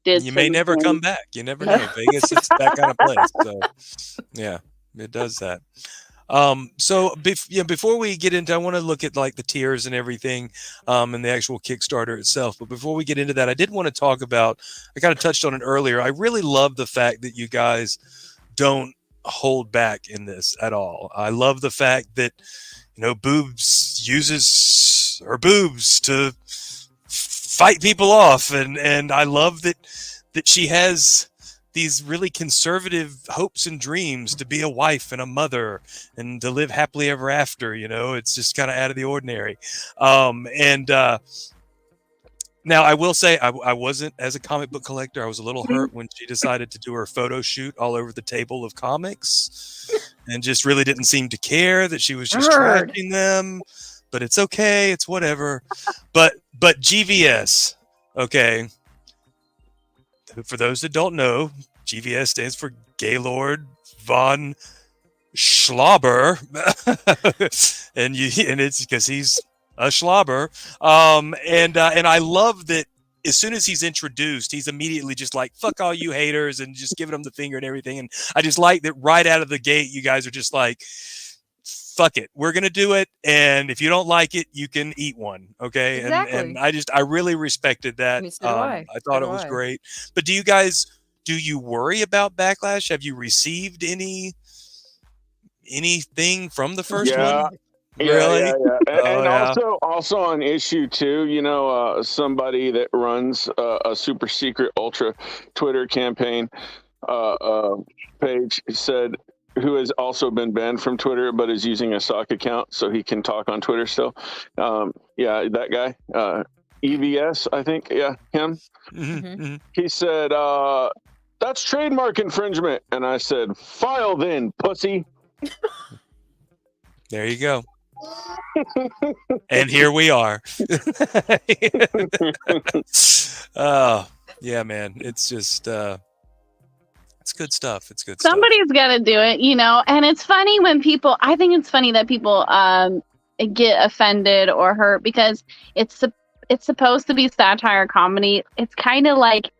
did. You may some never things. come back. You never know. Vegas is that kind of place. So yeah, it does that. So before we get into, I want to look at like the tiers and everything, and the actual Kickstarter itself. But before we get into that, I did want to talk about, I kind of touched on it earlier. I really love the fact that you guys don't hold back in this at all. I love the fact that, Boobs uses her boobs to fight people off. And I love that that she has these really conservative hopes and dreams to be a wife and a mother and to live happily ever after. You know, it's just kind of out of the ordinary. Now, I will say I wasn't, as a comic book collector, I was a little hurt when she decided to do her photo shoot all over the table of comics and just really didn't seem to care that she was just trashing them. But it's okay. It's whatever. But GVS, okay. For those that don't know, GVS stands for Gaylord von Schlauber. and it's because he's a schlobber. And I love that as soon as he's introduced, he's immediately just like, fuck all you haters, and just giving them the finger and everything. And I just like that right out of the gate, you guys are just like, fuck it, we're going to do it. And if you don't like it, you can eat one. Okay. Exactly. And I really respected that. I thought it was great. But do you worry about backlash? Have you received anything from the first one? Really? Yeah. Also on issue 2, you know, somebody that runs a super secret ultra Twitter campaign page said, who has also been banned from Twitter but is using a sock account so he can talk on Twitter still. That guy, EVS, I think. Yeah, him. Mm-hmm. He said, that's trademark infringement. And I said, file then, pussy. There you go. And here we are. Oh, yeah, man. It's just it's good stuff. It's good stuff. Somebody's got to do it, you know. And it's funny when people, I think it's funny that people get offended or hurt because it's supposed to be satire comedy. It's kind of like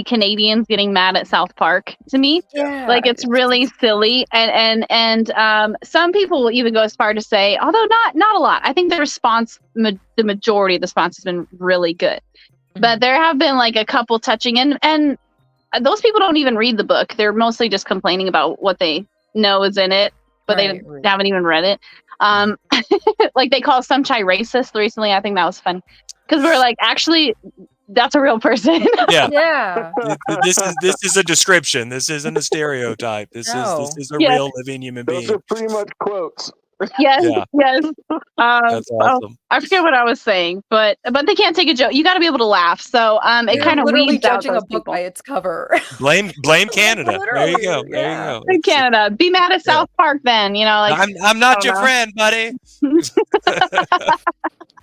Canadians getting mad at South Park to me. Yeah. Like, it's really silly. And some people will even go as far to say, although not a lot, I think the response, the majority of the response has been really good. Mm-hmm. But there have been like a couple touching, and those people don't even read the book. They're mostly just complaining about what they know is in it, but they haven't even read it. Like, they call some chai racist recently. I think that was fun because we're like, actually, that's a real person. Yeah. This is a description. This isn't a stereotype. This is a real living human being. Those are pretty much quotes. Yes. That's awesome. I forget what I was saying, but they can't take a joke. You got to be able to laugh. So it kind of literally weeds out judging a book people by its cover. Blame Canada. There you go. There you go. In Canada, be mad at South Park then. You know, like, I'm not your friend, buddy.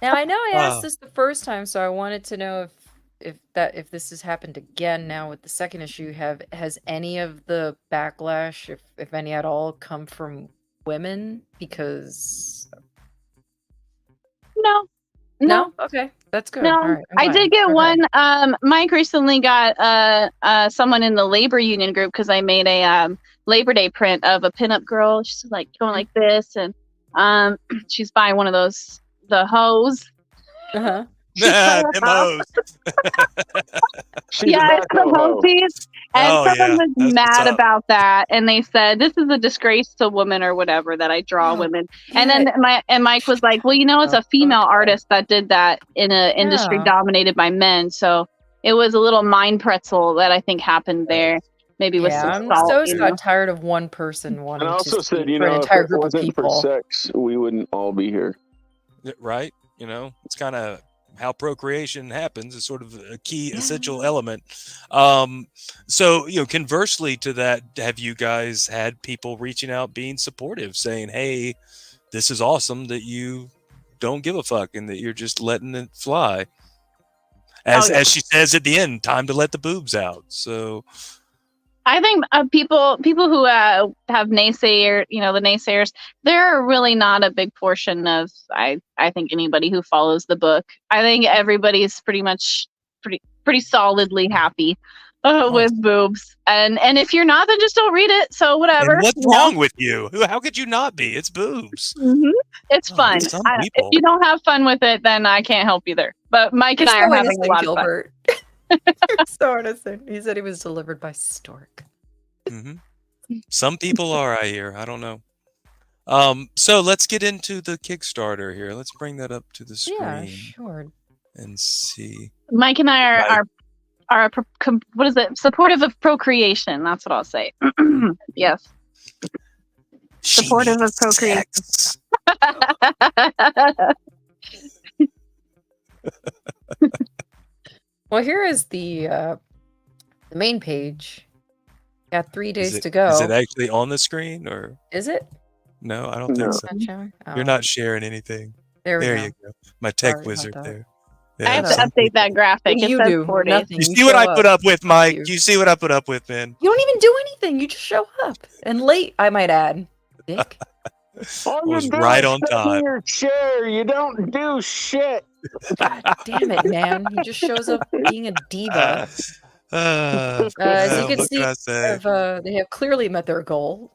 Now, I know I asked this the first time, so I wanted to know if this has happened again now with the second issue. Has any of the backlash, if any at all, come from women? Because no. Okay, that's good. No, all right, I did get one. Mike recently got someone in the labor union group because I made a Labor Day print of a pinup girl. She's like going like this, and she's buying one of those the hose. Uh-huh. Them hoes. Yeah, it's the hose piece. And someone was mad about that, and they said, this is a disgrace to women or whatever that I draw women. And then Mike was like, well, you know, it's a female artist that did that in an industry dominated by men. So it was a little mind pretzel that I think happened there. Maybe with some salt. I'm so tired of one person wanting and I also to said, for an entire group of if it wasn't people. for sex, we wouldn't all be here. Right? You know, it's kind of how procreation happens. Is sort of a key essential element. So, you know, conversely to that, have you guys had people reaching out being supportive, saying, hey, this is awesome that you don't give a fuck and that you're just letting it fly, as she says at the end, time to let the boobs out. So I think people who have the naysayers, they're really not a big portion of, I think, anybody who follows the book. I think everybody's pretty solidly happy with boobs. And if you're not, then just don't read it. So whatever. And what's wrong with you? How could you not be? It's boobs. Mm-hmm. It's fun. If you don't have fun with it, then I can't help you there. But Mike and I are having a lot of fun. So innocent. He said he was delivered by Stork. Mm-hmm. Some people are, I hear. I don't know. So let's get into the Kickstarter here. Let's bring that up to the screen. Yeah, sure. And see. Mike and I are what is it? Supportive of procreation. That's what I'll say. Yes. Supportive of procreation. Sex. Well, here is the main page. Got 3 days Is to go. it actually on the screen or Is it? no? I don't No. think so. Not showing? You're Oh, not sharing anything. There we There go. you go. My tech Sorry about wizard that. there. I have to Hello. update that graphic. What do It you says do? 4 days. Nothing. You see what show I put up with, Fuck Mike? you. You see what I put up with, man? You don't even do anything. You just show up. And late, I might add. Dick. All you Was do right is on sit in time. your chair. You don't do shit. God damn it, man. He just shows up being a diva. As As you can what see, can I say? they have clearly met their goal.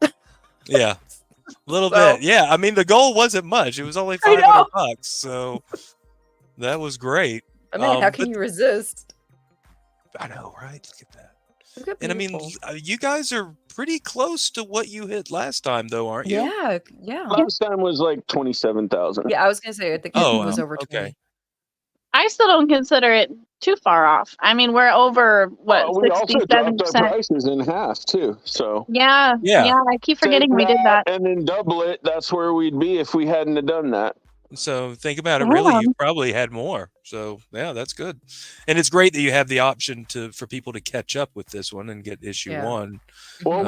Yeah, a little So- bit. Yeah, I mean the goal wasn't much. It was only I know. $500, so that was great. I mean, how But can you resist? I know, right? Look at that. Look at And I mean, beautiful. you guys are pretty close to what you hit last time, though, aren't you? Yeah. Last time was like 27,000. Yeah, I was gonna say the Oh, kitten was wow. over 20. Okay. I still don't consider it too far off. I mean, we're over what We also dropped our 67%. prices in half too. So Yeah, Yeah. yeah. I keep forgetting take we did that. and then double it. That's where we'd be if we hadn't have done that. So think about it. Really, Yeah. you probably had more. So yeah, that's good. And it's great that you have the option for people to catch up with this one and get issue Yeah. 1. Well,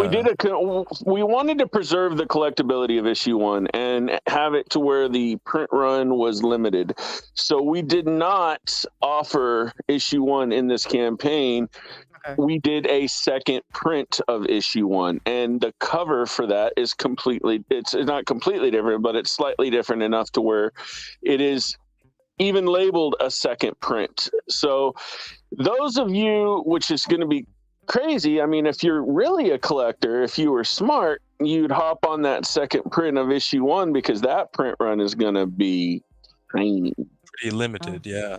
we wanted to preserve the collectability of issue 1 and have it to where the print run was limited. So we did not offer issue 1 in this campaign. Okay. We did a second print of issue 1, and the cover for that is it's not completely different, but it's slightly different enough to where it is even labeled a second print. So those of you, which is going to be crazy, I mean, if you're really a collector, if you were smart, you'd hop on that second print of issue 1 because that print run is going to be tiny. Pretty limited, yeah.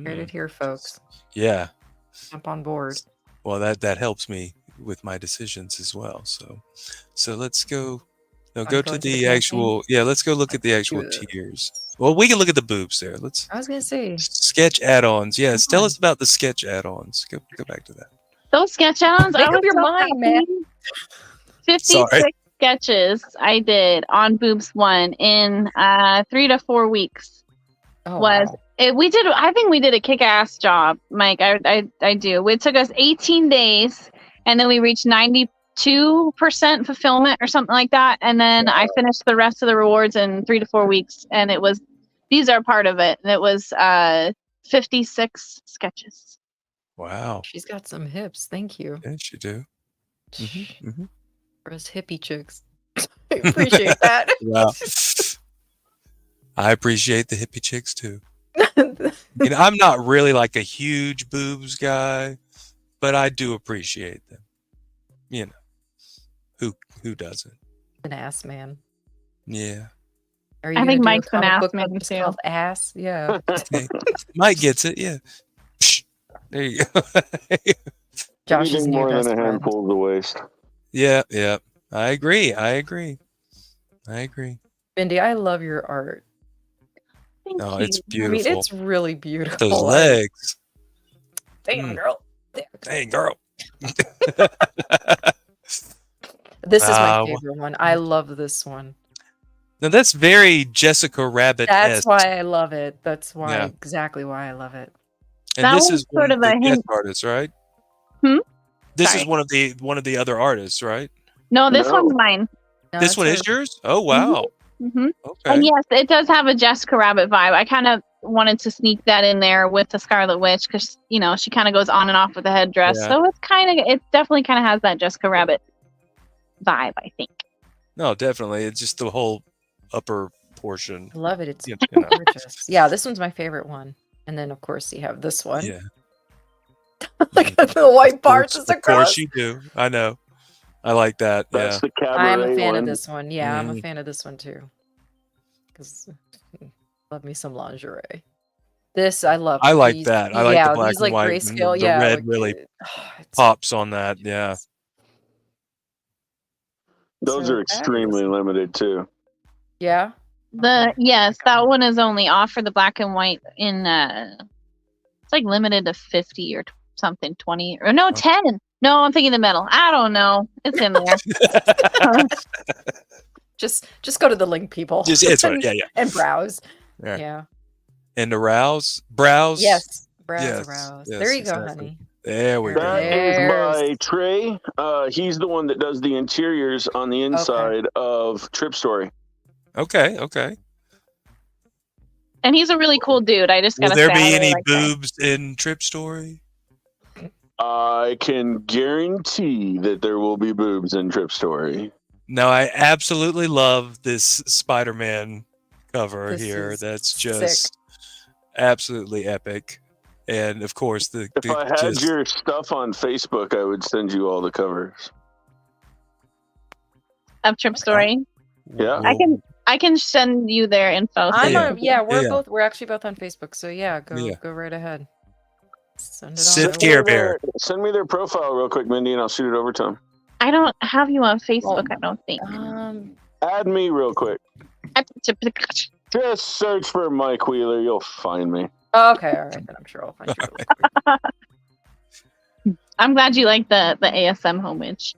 Heard it here, folks. Yeah. Jump on board. Well, that helps me with my decisions as well. So let's go. No, Wanna go go to into the the actual. Yeah, let's go look at the actual do it. tiers. Well, we can look at the boobs there. Let's I was gonna say. sketch add-ons. Yes, Come tell on. us about the sketch add-ons. Go back to that. Those sketch add-ons, Make I up was your so mind, happy. man. 56 Sorry. sketches I did on Boobs 1 in 3 to 4 weeks. Oh, Was wow. I think we did a kick-ass job, Mike. I do. It took us 18 days, and then we reached 92% fulfillment or something like that. And then I finished the rest of the rewards in 3 to 4 weeks, and these are part of it. And it was 56 sketches. Wow. She's got some hips. Thank you. Yes, you do. Mm-hmm. For us hippie chicks. I appreciate that. Wow. I appreciate the hippie chicks too. You know, I'm not really like a huge boobs guy, but I do appreciate them. You know, who doesn't? An ass man. Yeah. Are you I gonna think do a Mike's an comic ass book man, that's too. called Ass? Yeah. Hey, Mike gets it. Yeah. Psh, there you go. Josh's Anything new more best than a friend. handful of the waist. Yeah. I agree. Mindy, I love your art. Thank Oh, you. it's I beautiful. mean, it's really beautiful. Those legs. Damn, Mm. girl. Hey, girl. This is my Well, favorite one. I love this one. now that's very Jessica Rabbit. That's why I love it. That's why Yeah. exactly why I love it. And That this was is one sort of of the a guest hint. artists, right? Hmm? This Sorry. is one of the other artists, right? No, this No. one's mine. No, This that's one her. is yours? Oh wow. Hmm Okay. And yes, it does have a Jessica Rabbit vibe. I kind of wanted to sneak that in there with the Scarlet Witch because she kind of goes on and off with the headdress. Yeah. So it definitely kind of has that Jessica Rabbit vibe, I think. No, definitely. It's just the whole upper portion. I love it. It's You know. gorgeous. Yeah, this one's my favorite one. And then of course you have this one. Yeah. Look at the white parts Of across. course you do. I know. I like that. That's Yeah. the cabaret I'm a fan one. of this one. Yeah, I'm a Mm. fan of this one too. Because love me some lingerie. This I love. I like these- that. I like the yeah, black these and like white and grayscale. the Yeah, red like, really it's pops on that. Yeah. Those so are extremely fabulous. limited too. Yeah. Yes, that one is only off for the black and white in it's like limited to 50 or something 20 or no 10. No, I'm thinking the metal. I don't know. It's in there. Just go to the link, people. It's right. Yeah. And browse. Yeah. Yeah. And browse. Yes. Browse. Yes, There you go, exactly. honey. There we That go. is by Trey. He's the one that does the interiors on the inside of Trip Story. Okay. And he's a really cool dude. I just Will gotta there say, be I really any like Trey. boobs in Trip Story? I can guarantee that there will be boobs in Trip Story. No, I absolutely love this Spider-Man cover This here. is That's sick. just absolutely epic. And of course, If I had your stuff on Facebook, I would send you all the covers. Of Trip Story. Yeah. I can send you their info. We're actually both on Facebook, so go right ahead. Send it Sith on Care over. Bear. Send me their profile real quick, Mindy, and I'll shoot it over to them. I don't have you on Facebook, I don't think. Add me real quick. Just search for Mike Wheeler. You'll find me. Okay, all right, then I'm sure I'll find you. I'm glad you like the ASM homage.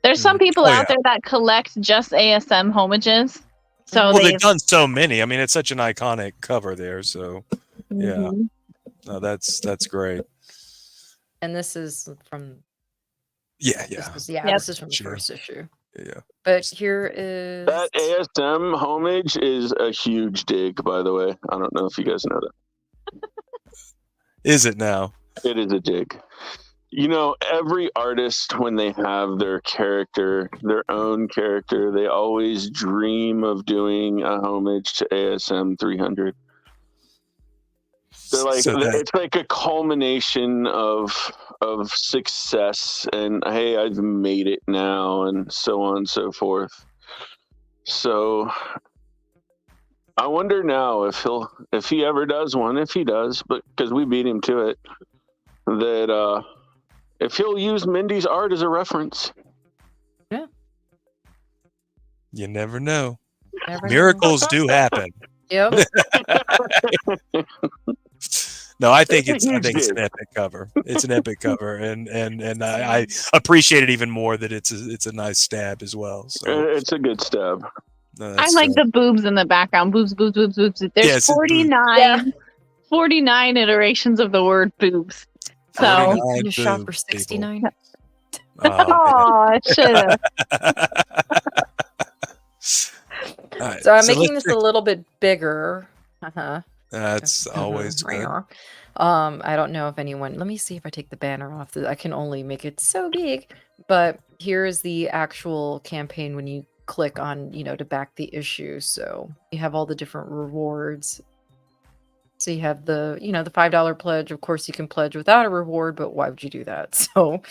There's some people out there that collect just ASM homages. So they've done so many. I mean, it's such an iconic cover there. So yeah, Mm-hmm. no, that's great. And this is from. Yeah. This is from the first issue. Yeah. But here is that ASM homage is a huge dig, by the way. I don't know if you guys know that. Is it now? It is a dig. You know, every artist, when they have their character, their own character, they always dream of doing a homage to ASM 300. They're like, it's like a culmination of success, and hey, I've made it now, and so on and so forth. So I wonder now if he ever does one, if he does, but because we beat him to it, that if he'll use Mindy's art as a reference. Yeah. You never know. Never Miracles do happen. Yep. No, I think it's an epic cover. It's an epic cover, and I appreciate it even more that it's a nice stab as well. So it's a good stab. I like the boobs in the background. Boobs. There's 49 iterations of the word boobs. So can you shop for 69? Oh, I should have. Right, so I'm making this a little bit bigger. That's always good. I don't know if anyone. Let me see if I take the banner off. I can only make it so big. But here is the actual campaign when you click on, to back the issue. So you have all the different rewards. So you have the, the $5 pledge. Of course, you can pledge without a reward, but why would you do that? So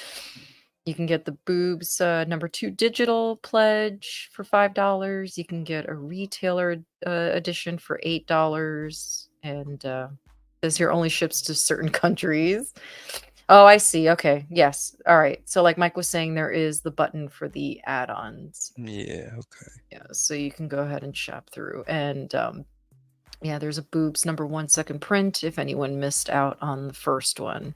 you can get the Boobs #2 digital pledge for $5. You can get a retailer edition for $8. And this here only ships to certain countries. Oh, I see. Okay. Yes. All right. So like Mike was saying, there is the button for the add-ons. Yeah. Okay. Yeah. So you can go ahead and shop through. And there's a Boobs #1 second print if anyone missed out on the first one.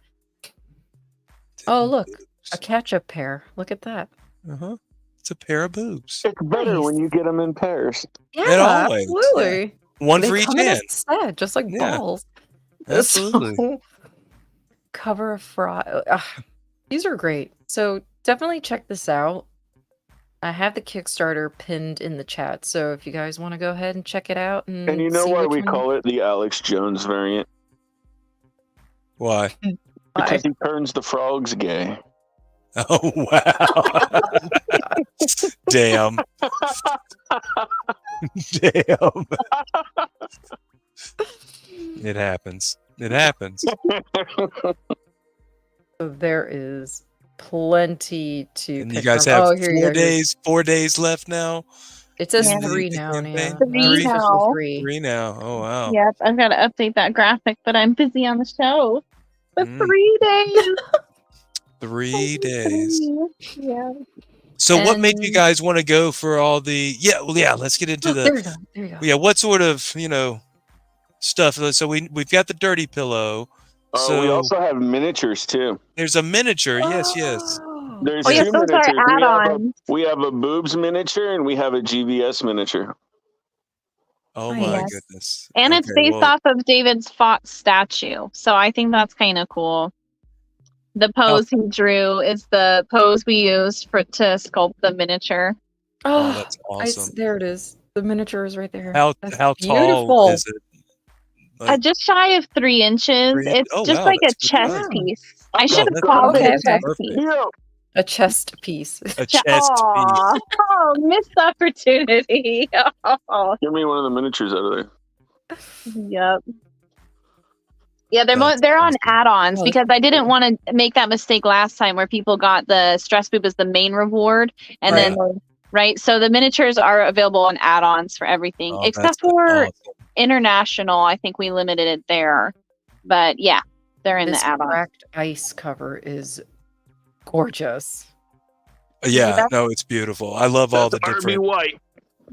Oh, look. A catch-up pair. Look at that. It's a pair of boobs. It's better when you get them in pairs. Yeah, absolutely. Yeah. One for each hand. Set, just like balls. Absolutely. So, cover of fraud. These are great. So definitely check this out. I have the Kickstarter pinned in the chat. So if you guys want to go ahead and check it out. And you know why we call it the Alex Jones variant? Why? Because he turns the frogs gay. Oh, wow. Damn. Damn. It happens. It happens. So there is plenty to And pick you guys from. have 4 days left now. It says Yeah. 3 now. Yeah. 3 now. 3 now. Oh, wow. Yep, I've got to update that graphic, but I'm busy on the show. But 3 days. 3 days. Yeah. So what made you guys want to go for all the let's get into the There you go. what sort of stuff. So we've got the dirty pillow, So we also have miniatures too. there's a miniature. Yes, yes. Oh. There's Oh, yes, two those are miniatures. add-ons. We have a boobs miniature and we have a GVS miniature. Oh Oh, my yes. goodness. And it's Okay, based well, off of David's Fought statue. So I think that's kind of cool. The pose he drew is the pose we used to sculpt the miniature. oh, that's awesome. There it is. The miniature is right there. How That's tall beautiful. is it? Like, Just shy of 3 inches. 3 It's oh, just wow, like a that's good chest size. piece. I should have that's called it a perfect. chest Perfect. piece. Yeah. A chest piece. A chest piece. Oh, missed opportunity. Oh, Give me one of the miniatures out of there. yep. Yeah, That's they're on awesome. add-ons Oh, because I didn't want to make that mistake last time where people got the stress boob as the main reward, and then right. So the miniatures are available on add-ons for everything Oh, except that's for awesome. international. I think we limited it there, but yeah, they're in This the add-on. cracked ice cover is gorgeous. Yeah, no, it's beautiful. I love all the That's RB different. White.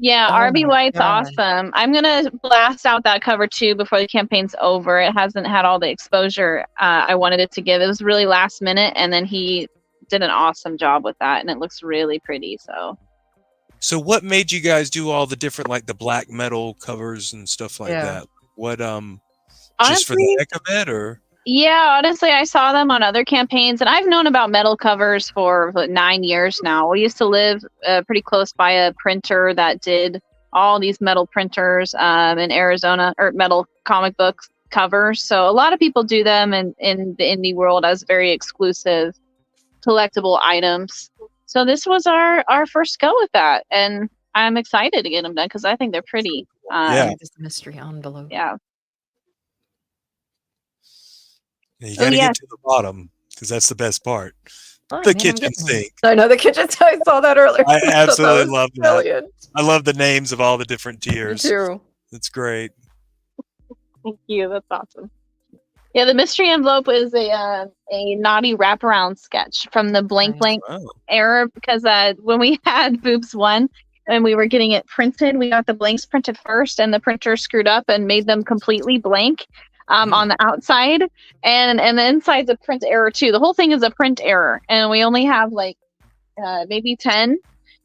Yeah, Oh RB my White's God. awesome. I'm gonna blast out that cover too before the campaign's over. It hasn't had all the exposure I wanted it to give. It was really last minute, and then he did an awesome job with that, and it looks really pretty. So what made you guys do all the different, like the black metal covers and stuff like Yeah. that? What just for the Honestly, heck of it, or yeah, honestly, I saw them on other campaigns, and I've known about metal covers for 9 years now. We used to live pretty close by a printer that did all these metal printers in Arizona, or metal comic book covers. So a lot of people do them in the indie world as very exclusive collectible items. So this was our first go with that, and I'm excited to get them done because I think they're pretty. Yeah. This mystery envelope. Yeah. you got to yeah. get to the bottom because that's the best part. Oh, The man, I'm kitchen getting there. sink. I know the kitchen. I saw that earlier. I thought that absolutely was love that. brilliant. I love the names of all the different Me tiers. too. It's great. Thank you. That's awesome. Yeah, the mystery envelope is a naughty wraparound sketch from the Blank Nice. Blank Wow. era because when we had Boobs 1 and we were getting it printed, we got the blanks printed first, and the printer screwed up and made them completely blank on the outside, and the inside's a print error too. The whole thing is a print error, and we only have like maybe 10.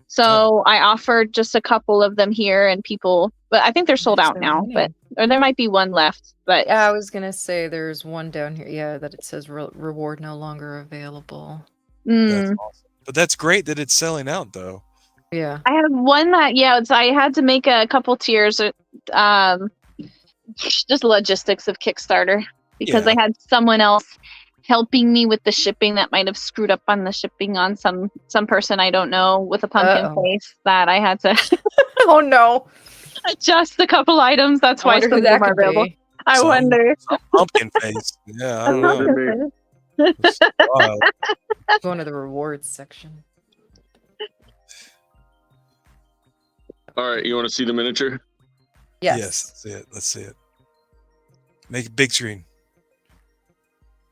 So I offered just a couple of them here, and people, but I think they're sold out now. But or there might be one left. But Yeah, I was gonna say there's one down here. Yeah, that it says reward no longer available. That's awesome. But that's great that it's selling out, though. Yeah. I have one that I had to make a couple tiers. Just logistics of Kickstarter because I had someone else helping me with the shipping that might have screwed up on the shipping on some person I don't know with a pumpkin face that I had to Oh no. adjust a couple items. That's I why wonder some who of that them are could available. be. I wonder. Some pumpkin face. Yeah, I don't know. It's wild. Going to the rewards section. All right, you want to see the miniature? Yes. Let's see it. Let's see it. Make it big screen.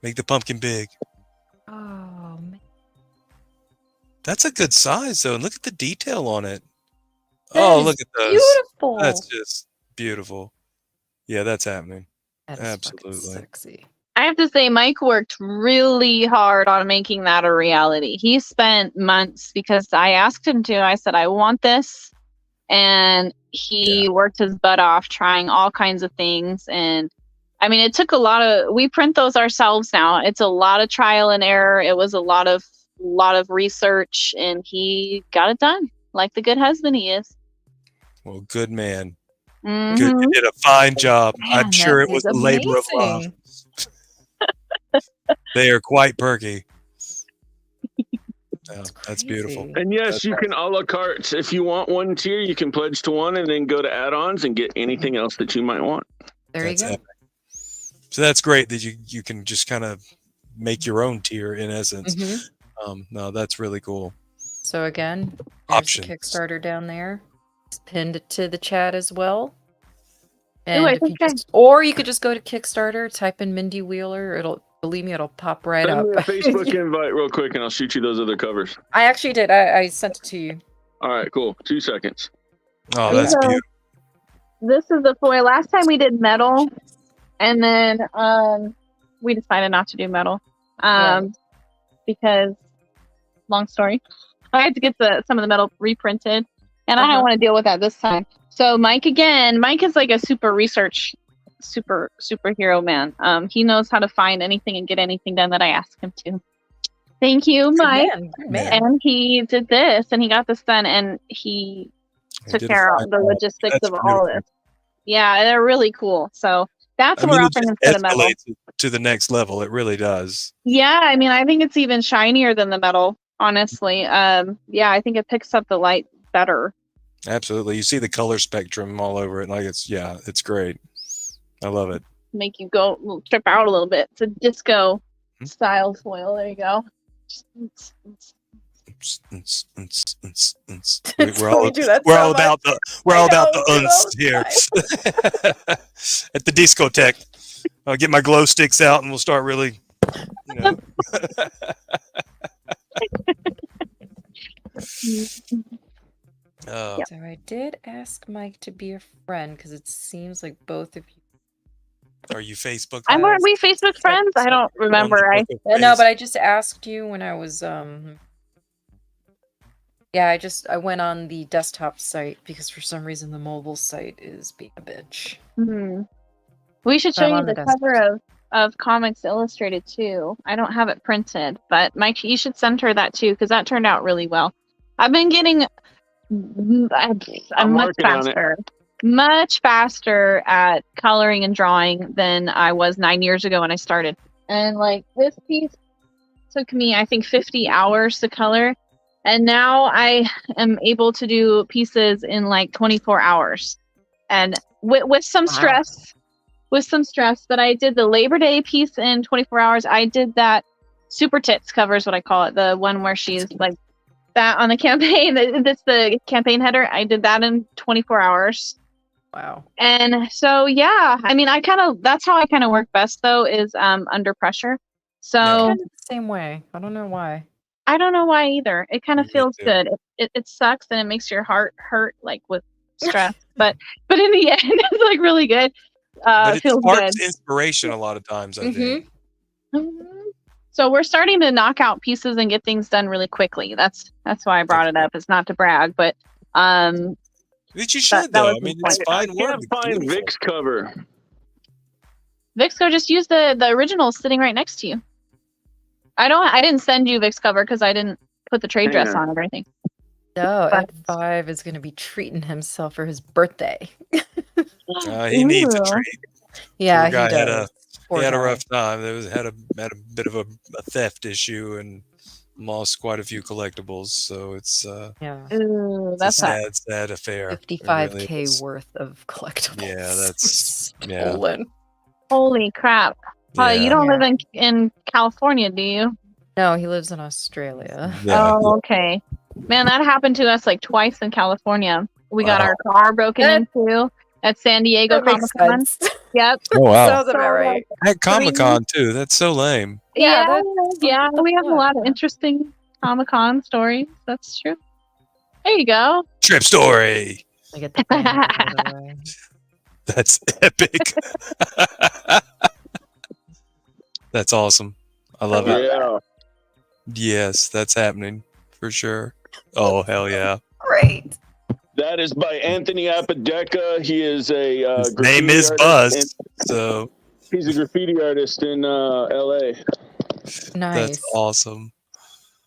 Make the pumpkin big. Oh man. That's a good size, though. And look at the detail on it. That is Look at those. beautiful. That's just beautiful. Yeah, that's happening. That is fucking Absolutely. sexy. I have to say, Mike worked really hard on making that a reality. He spent months because I asked him to. I said, I want this. And he worked his butt off trying all kinds of things. And I mean, it took we print those ourselves now. It's a lot of trial and error. It was a lot of research, and he got it done like the good husband he is. Well, good man. Mhm. Good. You did a fine job. Man, I'm sure that it was is a labor of love. amazing. They are quite perky. Yeah, That's that's beautiful. crazy. And yes, That's you can a la carte. If you want one tier, you can pledge to one and then go to add-ons and get anything else that you might want. There That's you go. epic. So that's great that you can just kind of make your own tier in essence. Mhm. No, that's really cool. So again, there's Options. the Kickstarter down there. It's pinned to the chat as well. Ooh, And I if you think I- just, or you could just go to Kickstarter, type in Mindy Wheeler. Believe me, it'll pop right Send up. me a Facebook invite real quick and I'll shoot you those other covers. I actually did. I sent it to you. All right, cool. 2 seconds. Oh, that's So, beautiful. This is the foil. Last time we did metal, and then we decided not to do metal. Right. Because long story, I had to get some of the metal reprinted, and I don't want to deal with that this time. So Mike is like a superhero man. He knows how to find anything and get anything done that I ask him to. Thank you, Mike. Good man. And he did this, and he got this done, and he took care of the logistics of all of this. Yeah, they're really cool. So that's what we're offering instead of metal. To the next level, it really does. Yeah, I mean, I think it's even shinier than the metal, honestly. Yeah, I think it picks up the light better. Absolutely. You see the color spectrum all over it. Like it's great. I love it. Make you go trip out a little bit. It's a disco style foil. There you go. We're all about the unst here at the discotheque. I'll get my glow sticks out and we'll start really, So I did ask Mike to be a friend because it seems like both of you. Are you Facebook? Are we Facebook friends? I don't remember. No, but I just asked you when I was Yeah, I went on the desktop site because for some reason the mobile site is being a bitch. We should show you the cover of Comics Illustrated too. I don't have it printed, but Mike, you should send her that too because that turned out really well. I've been getting I'm much faster at coloring and drawing than I was 9 years ago when I started. And like this piece took me, I think, 50 hours to color. And now I am able to do pieces in like 24 hours. And with some stress, but I did the Labor Day piece in 24 hours. I did that Super Tits cover is what I call it. The one where she's like that on the campaign. That's the campaign header. I did that in 24 hours. Wow. And so, yeah, I mean, that's how I kind of work best though, is under pressure. So kind of the same way. I don't know why. I don't know why either. It kind of feels good. It sucks and it makes your heart hurt like with stress, but in the end, it's like really good. But it feels sparks good. inspiration a lot of times, I think. So we're starting to knock out pieces and get things done really quickly. That's why I brought it up. It's not to brag, but Which you should though. I mean, it's fine work. Can't find Vic's cover. Vic's cover, just use the original sitting right next to you. I didn't send you Vic's cover because I didn't put the trade dress on it or anything. No, Ed5 is going to be treating himself for his birthday. He needs a treat. Yeah, he does. He had a guy. rough time. Had a bit of a theft issue and lost quite a few collectibles. So it's that's a sad affair. 55K really worth of collectibles. Yeah, that's stolen. Holy crap! You don't live in California, do you? No, he lives in Australia. Yeah. Oh, okay. Man, that happened to us like twice in California. We got our car broken into at San Diego Comic-Con. Yep. Oh wow. Sounds about right. At Comic-Con too. That's so lame. Yeah. We have a lot of interesting Comic-Con stories. That's true. There you go. Trip story. I get the thing out of the way. That's epic. That's awesome. I love it. Yeah. Yes, that's happening for sure. Oh hell yeah! Great. That is by Anthony Apodeca. He is a His name is Buzz. So he's a graffiti artist in LA. Nice. That's awesome.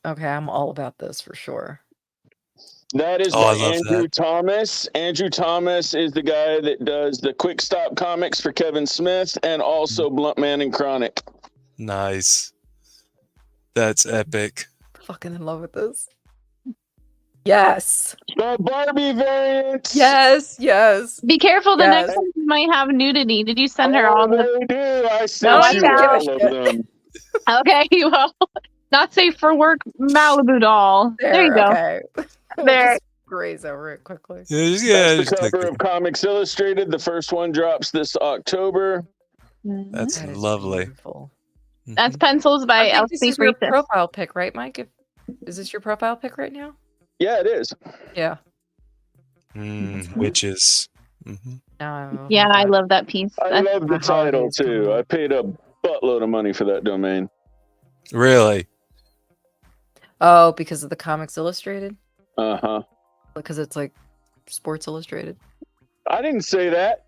Okay, I'm all about this for sure. That is by Andrew Thomas. Andrew Thomas is the guy that does the Quick Stop comics for Kevin Smith and also Blunt Man and Chronic. Nice. That's epic. Fucking in love with this. Yes. The Barbie variant. Yes. Be careful. The next one might have nudity. Did you send her all the? They do. I sent you all of them. Okay. Well, not safe for work. Malibu doll. There you go. Okay. There. Just graze over it quickly. That's the cover of Comics Illustrated. The first one drops this October. That's That is lovely. beautiful. That's pencils by I think this LC is your Fritas. profile pic, right, Mike? Is this your profile pic right now? Yeah, it is. Yeah. Witches. No, Yeah, I love that piece. I love the title too. I paid a buttload of money for that domain. Really? Oh, because of the Comics Illustrated? Uh-huh. Because it's like Sports Illustrated? I didn't say that.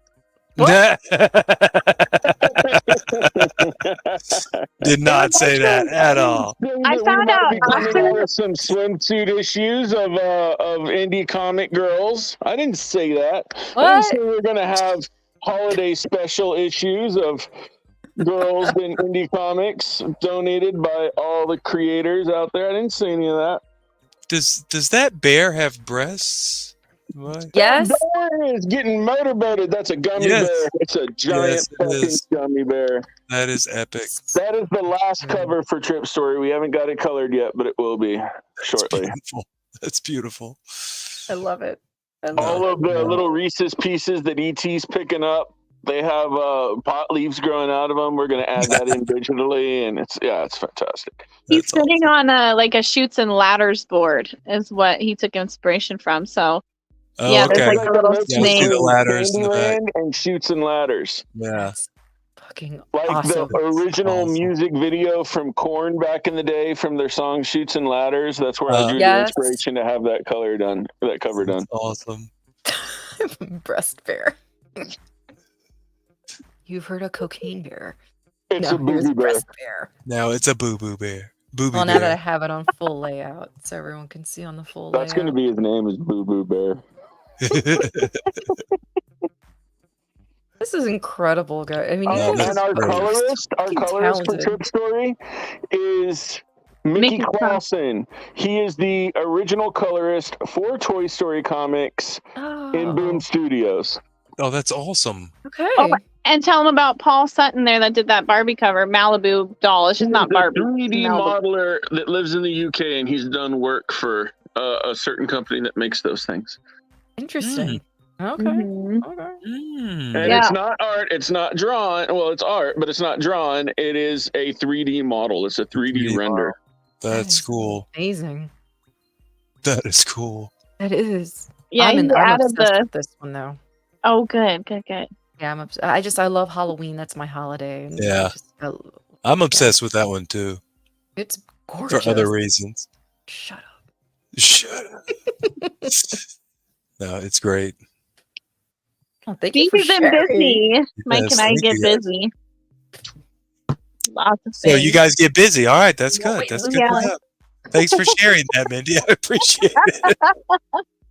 Did not say that at all. I found out after some swimsuit issues of indie comic girls. I didn't say that. I didn't What? say we're gonna have holiday special issues of girls in indie comics donated by all the creators out there. I didn't say any of that. Does that bear have breasts? What? Yes. That bear is getting motorboated. That's a gummy Yes. bear. It's a giant Yes, it fucking is. gummy bear. That is epic. That is the last cover for Trip Story. We haven't got it colored yet, but it will be That's shortly. beautiful. That's beautiful. I love it. I love All it. of the little Reese's pieces that ET's picking up, they have pot leaves growing out of them. We're going to add that in digitally, and it's fantastic. he's That's sitting on a chutes and ladders board is what he took inspiration from. So Oh, yeah, there's okay. like a little Yeah, we see snake. the ladders in the back. Candyland and Shoots and Ladders. Yeah. That's fucking Like awesome. the original Awesome. music video from Korn back in the day from their song Shoots and Ladders. That's where I drew Yes. the inspiration to have that cover done. That's awesome. Breast bear. You've heard of cocaine bear. It's No, a here's booby bear. breast bear. Now it's a boo-boo bear. Booby Well, now that I bear. have it on full layout, so everyone can see on the full That's going to layout. be his name is Boo Boo Bear. This is incredible, guys. I mean, you Oh, guys that's And our great. colorist fucking for talented. Trip Story is Mickey Mickey Clausen. He is the original colorist for Toy Story comics in Boom Oh, Studios. Oh, that's awesome. okay. Oh, and tell him about Paul Sutton there that did that Barbie cover, Malibu doll. It's just not Barbie. He's a 3D Malibu. modeler that lives in the UK, and he's done work for a certain company that makes those things. Interesting. Okay. Mhm. Okay. Mm. And Yeah. it's not art. It's not drawn. Well, it's art, but it's not drawn. It is a 3D model. It's a 3D 3D render. That That's is cool. Amazing. That is cool. That is. Yeah, I'm he's I'm out of obsessed the. with this one though. Oh, good. Yeah, I'm I love Halloween. That's my holiday. And Yeah. I'm obsessed with that one too, it's gorgeous. for other reasons. Shut up. Shut up. No, it's great. Oh, thank you Steve for has been sharing. busy. Mike Yes, and I thank get you, guys. busy. Lots of So things. you guys get busy. All right, that's Yeah, good. That's good yeah. to know. Thanks for sharing that, Mindy. I appreciate it.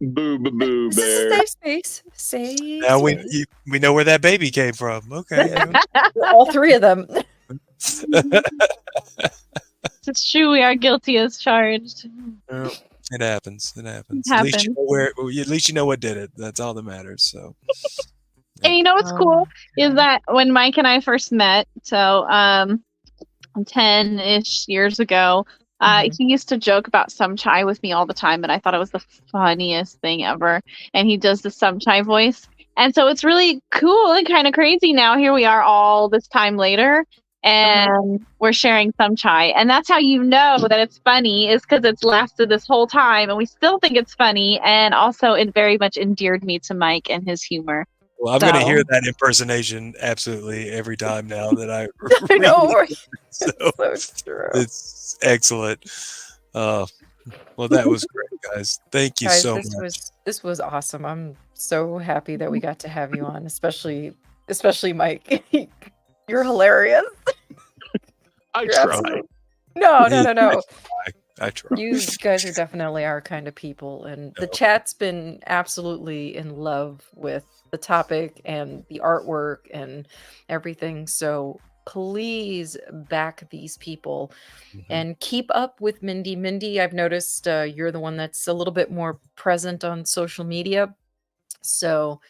Boo Boo Boo This is a Bear. safe space. Safe Now space. we know where that baby came from. Okay. All three of them. It's true. We are guilty as charged. It happens. It happens. It At least you happens. know at least you know what did it. That's all that matters. So And you know what's cool is yeah. that when Mike and I first met, so 10-ish years ago, Mhm. he used to joke about some chai with me all the time, and I thought it was the funniest thing ever. And he does the some chai voice. And so it's really cool and kind of crazy now. Here we are all this time later, and we're sharing some chai. And that's how you know that it's funny, is because it's lasted this whole time, and we still think it's funny. And also, it very much endeared me to Mike and his humor. well, I'm going to So- hear that impersonation absolutely every time now that I I know. read Right? it. So So true. it's excellent. Well, that was great, guys. Thank you Guys, so this much. this was awesome. I'm so happy that we got to have you on, especially Mike. You're hilarious. I You're try. absolute- No. I try. You guys are definitely our kind of people, and the chat's been absolutely in love with the topic and the artwork and everything. So please back these people Mhm. and keep up with Mindy. Mindy, I've noticed you're the one that's a little bit more present on social media. So,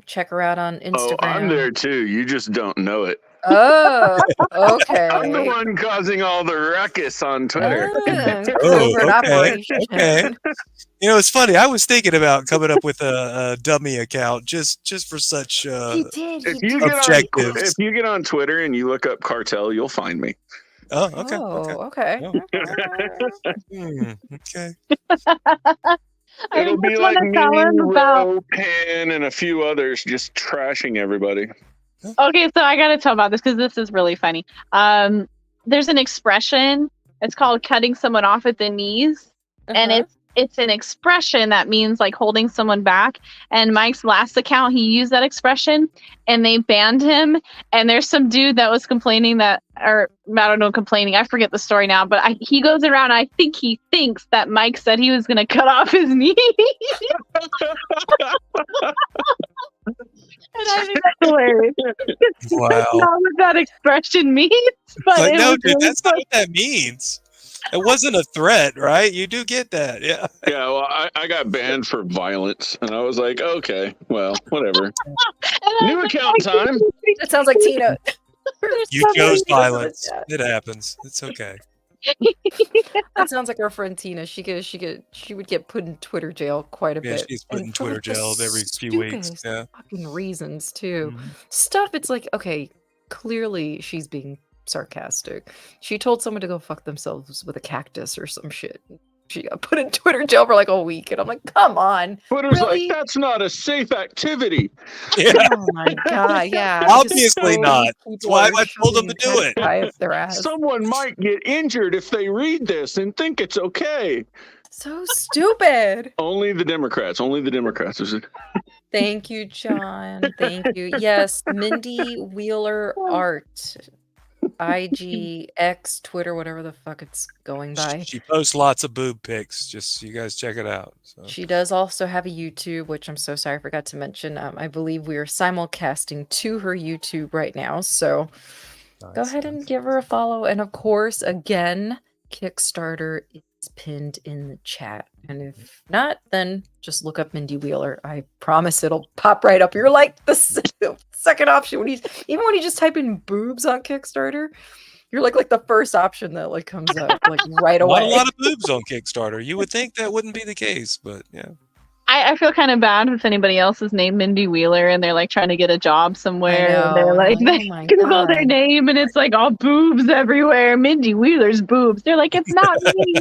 check her out on Instagram. Oh, I'm there too. You just don't know it. Oh, okay. I'm the one causing all the ruckus on Twitter. Oh, Covert operation. okay. It's funny. I was thinking about coming up with a dummy account just for such. He did. If he you did. get Objectives. if you get on Twitter and you look up cartel, you'll find me. Oh, okay. Oh, Okay. okay. Oh. Okay. I It'll be just like want me, to tell him about. Ro, Pan, and a few others just trashing everybody. Okay, so I gotta tell about this because this is really funny. There's an expression. It's called cutting someone off at the knees, and it's an expression that means like holding someone back. And Mike's last account, he used that expression, and they banned him. And there's some dude that was complaining that, or I don't know, complaining. I forget the story now, but he goes around. I think he thinks that Mike said he was gonna cut off his knee. And I think that's hilarious. Wow. That's not what that expression means. But Like, it no, was dude, really that's not what that means. It wasn't a threat, right? You do get that, yeah. Yeah, well, I got banned for violence, and I was like, okay, well, whatever. New account time. That sounds like Tina. You chose violence. It happens. It's okay. That sounds like our friend Tina. She would get put in Twitter jail quite a Yeah, bit. she's put in And for, Twitter like, the jail every few weeks. stupidest Yeah. fucking reasons too. Mhm. Stuff. It's like, okay, clearly she's being sarcastic. She told someone to go fuck themselves with a cactus or some shit. She got put in Twitter jail for like a week, and I'm like, come on. Twitter's Really? like, that's not a safe activity. Yeah. Oh my god, yeah. Obviously so not. many people why are I told them to shooting do it. that guy up their ass. Someone might get injured if they read this and think it's okay. So stupid. Only the Democrats. Only the Democrats. Is it? Thank you, John. Thank you. Yes, Mindy Wheeler Art. IG, X, Twitter, whatever the fuck it's going by. She posts lots of boob pics. Just you guys check it out. So. She does also have a YouTube, which I'm so sorry I forgot to mention. I believe we are simulcasting to her YouTube right now. So go ahead and give her a follow. And of course, again, Kickstarter is pinned in the chat. And if not, then just look up Mindy Wheeler. I promise it'll pop right up. You're like the second option when even when you just type in boobs on Kickstarter, you're like the first option that like comes up like right away. Not a lot of boobs on Kickstarter. You would think that wouldn't be the case, but yeah. I feel kind of bad if anybody else is named Mindy Wheeler and they're like trying to get a job somewhere and they're like they Google their name and it's like all boobs everywhere. Mindy Wheeler's boobs. They're like, it's not me.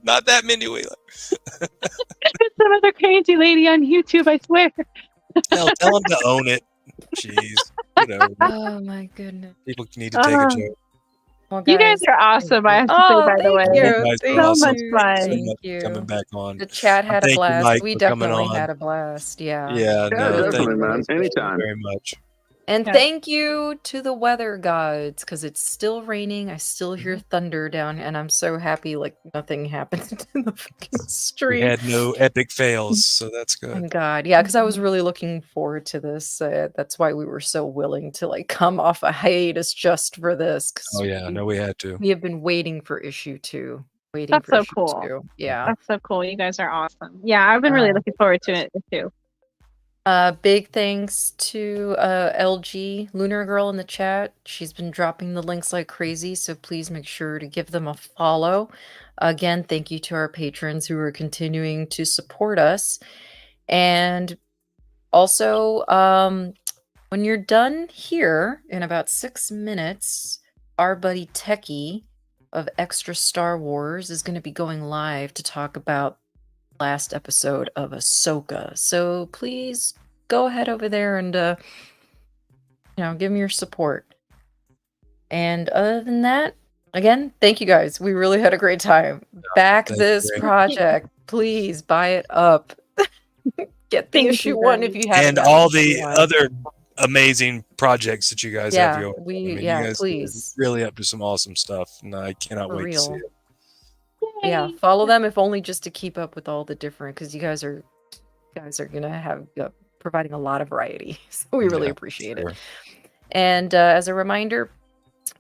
Not that Mindy Wheeler. It's some other crazy lady on YouTube, I swear. Hell, tell them to own it. Jeez. Whatever. Oh my goodness. People need to take a joke. Well, You guys are awesome, I have to say, by the way. You. So much fun. Thank you. Coming back on. The chat had a Thank you, blast. Mike, We for coming definitely on. had a blast. Yeah. Yeah, no, thank definitely, you man. Anytime. very much. And Yeah. thank you to the weather gods, because it's still raining. I still hear thunder down, and I'm so happy like nothing happened in the fucking We street. had no epic fails, so that's good. Thank God. Yeah, because I was really looking forward to this. That's why we were so willing to like come off a hiatus just for this. 'Cause Oh yeah, no, we had to. we have been waiting for issue 2. Waiting That's for so issue cool. 2. Yeah. That's so cool. You guys are awesome. Yeah, I've been really looking forward to it too. Big thanks to LG Lunar Girl in the chat. She's been dropping the links like crazy, so please make sure to give them a follow. Again, thank you to our patrons who are continuing to support us. And also, when you're done here in about 6 minutes, our buddy Techie of Extra Star Wars is going to be going live to talk about last episode of Ahsoka. So please go ahead over there and give me your support. And other than that, again, thank you guys. We really had a great time. Back this project. Please buy it up. Get the issue 1 if you haven't. And all the other amazing projects that you guys have going. You guys please. Are really up to some awesome stuff, and I cannot wait to see it. Yeah, follow them if only just to keep up with all the different, because you guys are gonna have providing a lot of variety, so we really appreciate it. And as a reminder,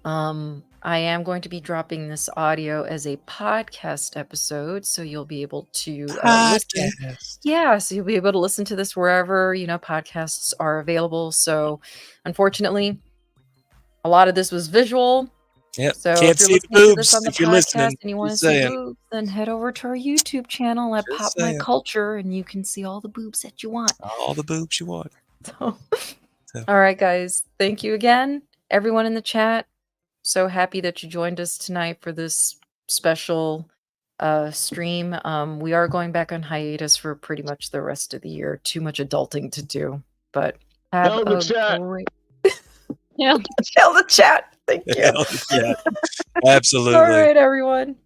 I am going to be dropping this audio as a podcast episode, so you'll be able to listen. Yeah, so you'll be able to listen to this wherever podcasts are available. So unfortunately, a lot of this was visual. Yeah, so can't see the boobs if you're listening. And you want to see boobs, then head over to our YouTube channel at Pop My Culture, and you can see all the boobs that you want. All the boobs you want. So. All right, guys. Thank you again, everyone in the chat. So happy that you joined us tonight for this special stream. We are going back on hiatus for pretty much the rest of the year. Too much adulting to do, but Have Hell the a chat. great Yeah. Tell the chat. Thank you. Yeah, absolutely. All right, everyone.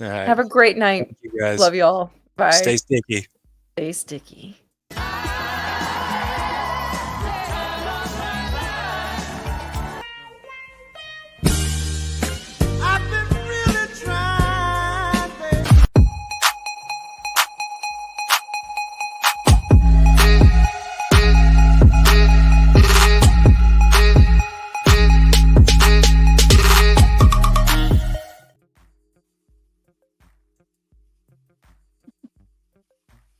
All right. Have a great night. Thank you guys. Love you all. Bye. Stay sticky. Stay sticky.